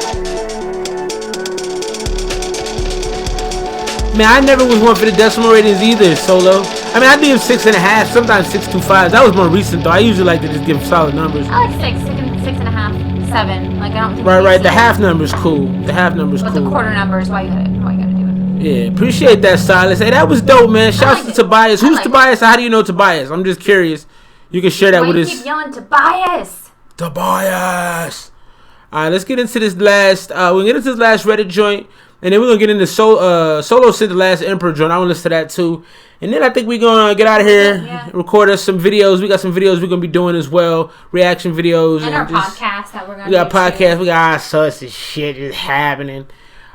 Man, I never was one for the decimal ratings either, Solo. I mean, I give 6.5, sometimes 6.25. That was more recent, though. I usually like to just give solid numbers. I like 6.5, 7. Like I don't think. Right. The half number's cool. The half number's cool. But the quarter numbers, why you gotta do it? Yeah, appreciate that, Silas. Hey, that was dope, man. Shouts to Tobias. Who's Tobias? How do you know Tobias? I'm just curious. You can share that with us. You keep yelling Tobias. Tobias. All right, let's get into this last. We'll get into this last Reddit joint, and then we're gonna get into Solo sent the last Emperor joint. I want to listen to that too, and then I think we're gonna get out of here, record us some videos. We got some videos we're gonna be doing as well, reaction videos, and our podcast that we're gonna. We got podcasts. We got all sorts of shit just happening.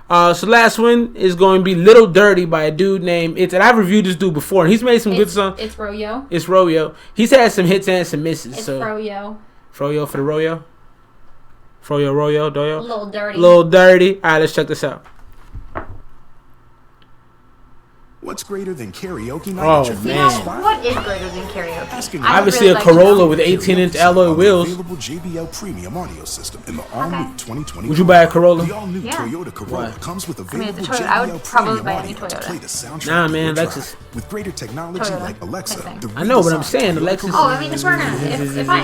So last one is going to be Little Dirty by a dude named and I've reviewed this dude before, and he's made some good songs. It's Royo. It's Royo. He's had some hits and some misses. It's so Froyo. Froyo for the Royo. Froyo, Royo, Doyo. Little Dirty. Little Dirty. All right, let's check this out. What's greater than karaoke night? Oh, at your man. favorite spot? What is greater than karaoke? Obviously, a Corolla with 18-inch alloy wheels. Available JBL premium audio system in the all-new 2020. Would you buy a Corolla? The all-new Toyota Corolla comes with available it's a Toyota. I would probably buy any Toyota. Nah, man, Lexus. With greater technology like Alexa. I know what I'm saying. The Lexus. Oh, I mean, if I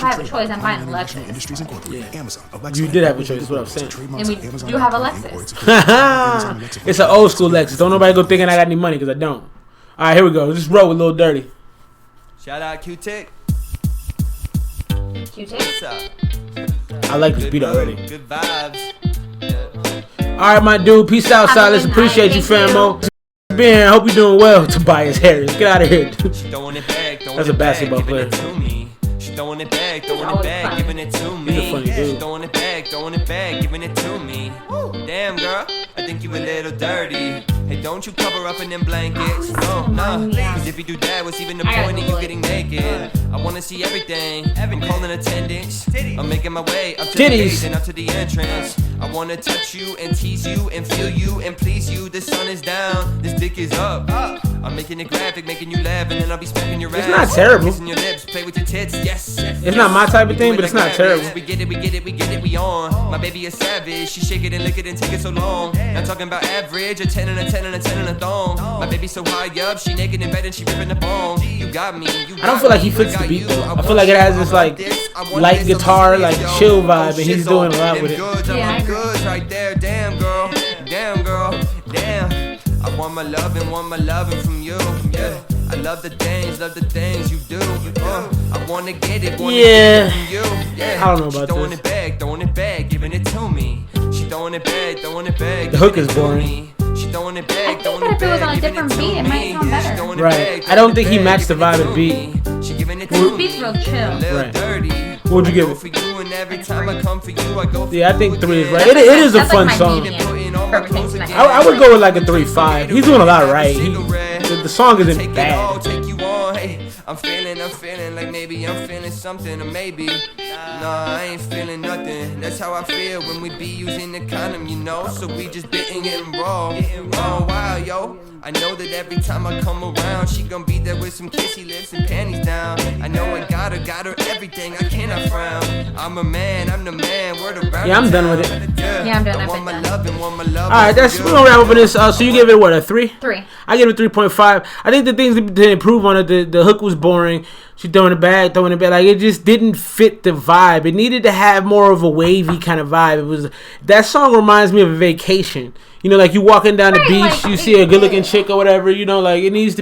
have a choice, I'm buying a Lexus. Amazon. You did have a choice. Is what I'm saying. And we do have a Lexus. It's an old school Lexus. Don't nobody go thinking I got any money, because I don't. All right, here we go. Just roll with Little Dirty. Shout out Q-Tech. Q-Tech? I like this beat already. Good vibes. All right, my dude. Peace out, Silas. Appreciate you, famo. Being here. Hope you're doing well. Tobias Harris. Get out of here, dude. That's a basketball player. She throwing it back, giving it to me. He's a funny dude. Throwing it back, giving it to me. Damn, girl, I think you a little dirty. Hey, don't you cover up in them blankets. No, nah. Cause if you do that, what's even the point of you getting naked? I wanna see everything. I'm calling attendance. I'm making my way up to the gate and up to the entrance. I wanna touch you and tease you and feel you and please you. The sun is down, this dick is up. I'm making it graphic, making you laugh, and then I'll be smacking your ass. It's not terrible. Kissing your lips, play with your tits, yes. It's not my type of thing, but it's not terrible. We get it, we get it, we get it, we on. My baby is savage, she shake it and lick it and take it so long. Not talking about average, a 10 and a 10 and a 10 and a thong. My baby so high up, she naked in bed and she ripping the bone. You got me, you got I don't feel like he fits the beat though. I feel like it has this like light guitar, like chill vibe, and he's doing a lot with it. I'm good right there, damn girl, damn. I want my loving from you. Yeah, I love the things you do. I wanna get it, from you. Yeah, I don't know about throwing this. Throwing it back, giving it to me. She throwing it back. The hook is boring. She throwing it back, I think that if it was on a different beat, it might sound better. Right. I don't think he matched the vibe of the beat. This beat's real chill. Right. What would you give it? Yeah, I think 3 is right. It is a fun song. I would go with like a 3.5. He's doing a lot right. The song isn't bad. I'm feeling like maybe I'm feeling something, or maybe nah, I ain't feeling nothing. That's how I feel when we be using the condom, you know. So we just getting raw. Wow, yo. I know that every time I come around, she gon' be there with some kissy lips and panties down. I know I got her everything. I cannot frown. I'm the man. Word around. Yeah, I'm done with it. Yeah, I'm done. I want my love. All right, we're gonna wrap up on this. So you give it what, a 3? 3. I give it 3.5. I think the things to improve on it, the hook was boring. She throwing it back. Like it just didn't fit the vibe. It needed to have more of a wavy kind of vibe. That song reminds me of a vacation. You know, like you walking down the beach, like, you see a good-looking chick or whatever. You know, like it needs to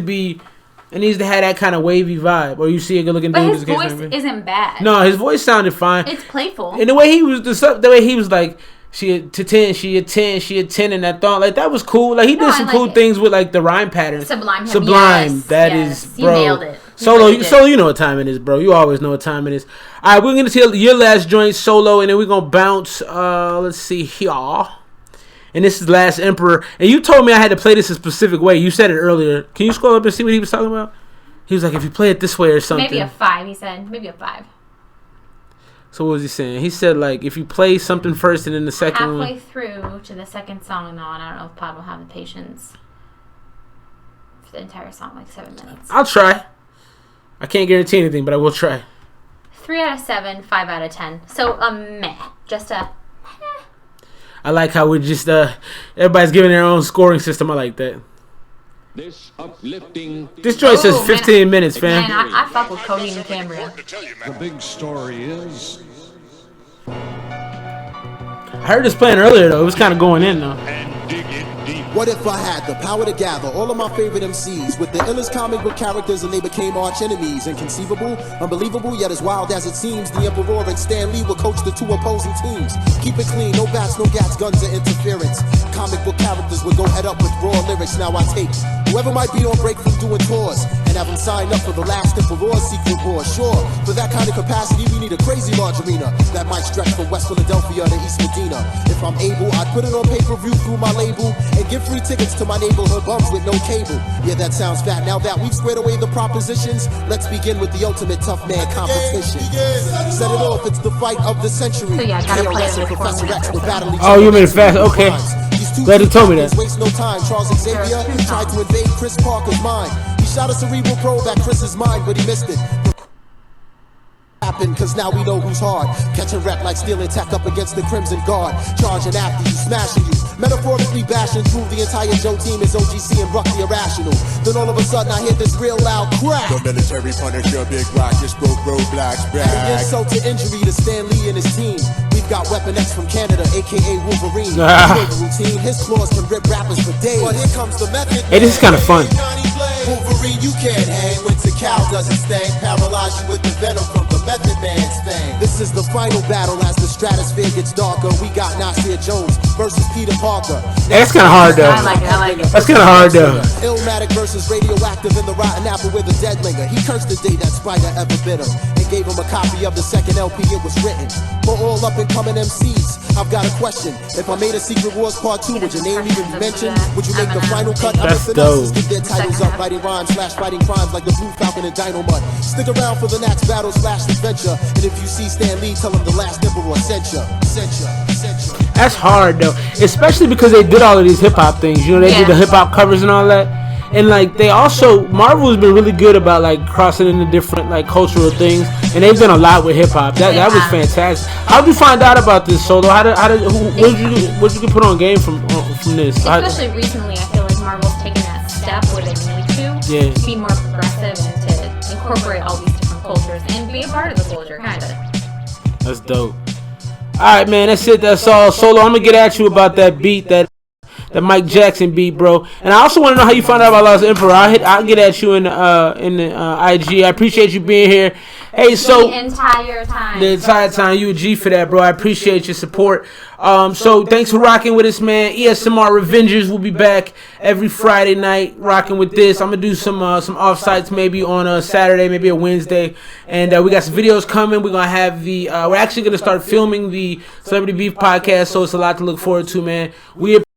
have that kind of wavy vibe. Or you see a good-looking dude. But his voice isn't bad. No, his voice sounded fine. It's playful. And the way he was like, she a 10, she a 10, and that thought, like that was cool. Like he did some cool things with like the rhyme patterns. Sublime. Yes, that is, bro. You nailed it. Solo, you know what time it is, bro. You always know what time it is. All right, we're gonna tell your last joint, Solo, and then we're gonna bounce. Let's see here. And this is Last Emperor. And you told me I had to play this a specific way. You said it earlier. Can you scroll up and see what he was talking about? He was like, if you play it this way or something. Maybe a 5, he said. Maybe a 5. So what was he saying? He said, like, if you play something first and then the second halfway one. through to the second song now, and I don't know if Pod will have the patience for the entire song, like 7 minutes. I'll try. I can't guarantee anything, but I will try. 3 out of 7, 5 out of 10. So, meh. Just a... I like how we just everybody's giving their own scoring system. I like that. This joint says 15 minutes, fam. Man, I fuck with Cody and Cambria. The big story is. I heard this playing earlier though. It was kind of going in though. What if I had the power to gather all of my favorite MCs with the illest comic book characters and they became arch enemies? Inconceivable, unbelievable, yet as wild as it seems, the Emperor and Stan Lee will coach the 2 opposing teams. Keep it clean, no bats, no gats, guns or interference. Comic book characters would go head up with raw lyrics. Now I take whoever might be on break from doing tours and have them sign up for the Last Emperor sequel board. Sure, for that kind of capacity we need a crazy large arena that might stretch from West Philadelphia to East Medina. If I'm able, I'd put it on pay-per-view through my label and give free tickets to my neighborhood bums with no cable. Yeah, that sounds fat. Now that we've squared away the propositions, let's begin with the ultimate tough man competition. Set it off, it's the fight of the century. So yeah, gotta play it with Professor X were battling. Oh, you made it fast. Okay. Glad you told me that. Waste no time. Charles Xavier tried to invade Chris Parker's mind. He shot a cerebral probe at Chris's mind, but he missed it. Cause now we know who's hard. Catch a rep like stealing tech up against the Crimson Guard. Charging after you, smashing you, metaphorically bashing through the entire Joe team is OGC and Rucky irrational. Then all of a sudden I hear this real loud crack. The military Punisher, Big Rock, just broke roadblocks back. Adding insult to injury to Stan Lee and his team. We've got Weapon X from Canada, aka Wolverine. Routine, his claws can rip rappers for days. But here comes the method. Hey, this is kind of fun. Wolverine, you can't hang with the cow doesn't sting. Paralyze you with the venom from the Method Man's thing. This is the final battle as the stratosphere gets darker. We got Nasir Jones versus Peter Parker. Hey, that's kind of hard though. I like it. That's kind of hard though. Illmatic versus Radioactive in the Rotten Apple with a dead linger. He cursed the day that Spider ever bit him and gave him a copy of the second LP it was written. For all up and coming MCs, I've got a question. If I made a Secret Wars Part 2, would your name even be mentioned? Would you make the final cut? That's I'm dope. Get their titles up, writing rhymes, fighting crimes like the Blue Falcon and Dino Mud. Stick around for the next battle / adventure. And if you see Stan Lee, tell him the last emperor sent ya. That's hard though, especially because they did all of these hip hop things. You know, they did the hip hop covers and all that. And like they also, Marvel has been really good about like crossing into different like cultural things, and they've done a lot with hip hop. That was fantastic. How did you find out about this, Solo? What did you put on game from this? Especially recently, I feel like Marvel's taken that step where they need to be more progressive and to incorporate all these different cultures and be a part of the culture, kind of. That's dope. All right, man. That's it. That's all. Solo, I'm gonna get at you about that beat that Mike Jackson beat, bro. And I also want to know how you found out about Lost Emperor. I'll get at you in the IG. I appreciate you being here. Hey, so the entire time you a G for that, bro. I appreciate your support. So thanks for rocking with us, man. ESMR Revengers will be back every Friday night, rocking with this. I'm gonna do some off-sites maybe on a Saturday, maybe a Wednesday, and we got some videos coming. We're gonna have we're actually gonna start filming the Celebrity Beef podcast, so it's a lot to look forward to, man. We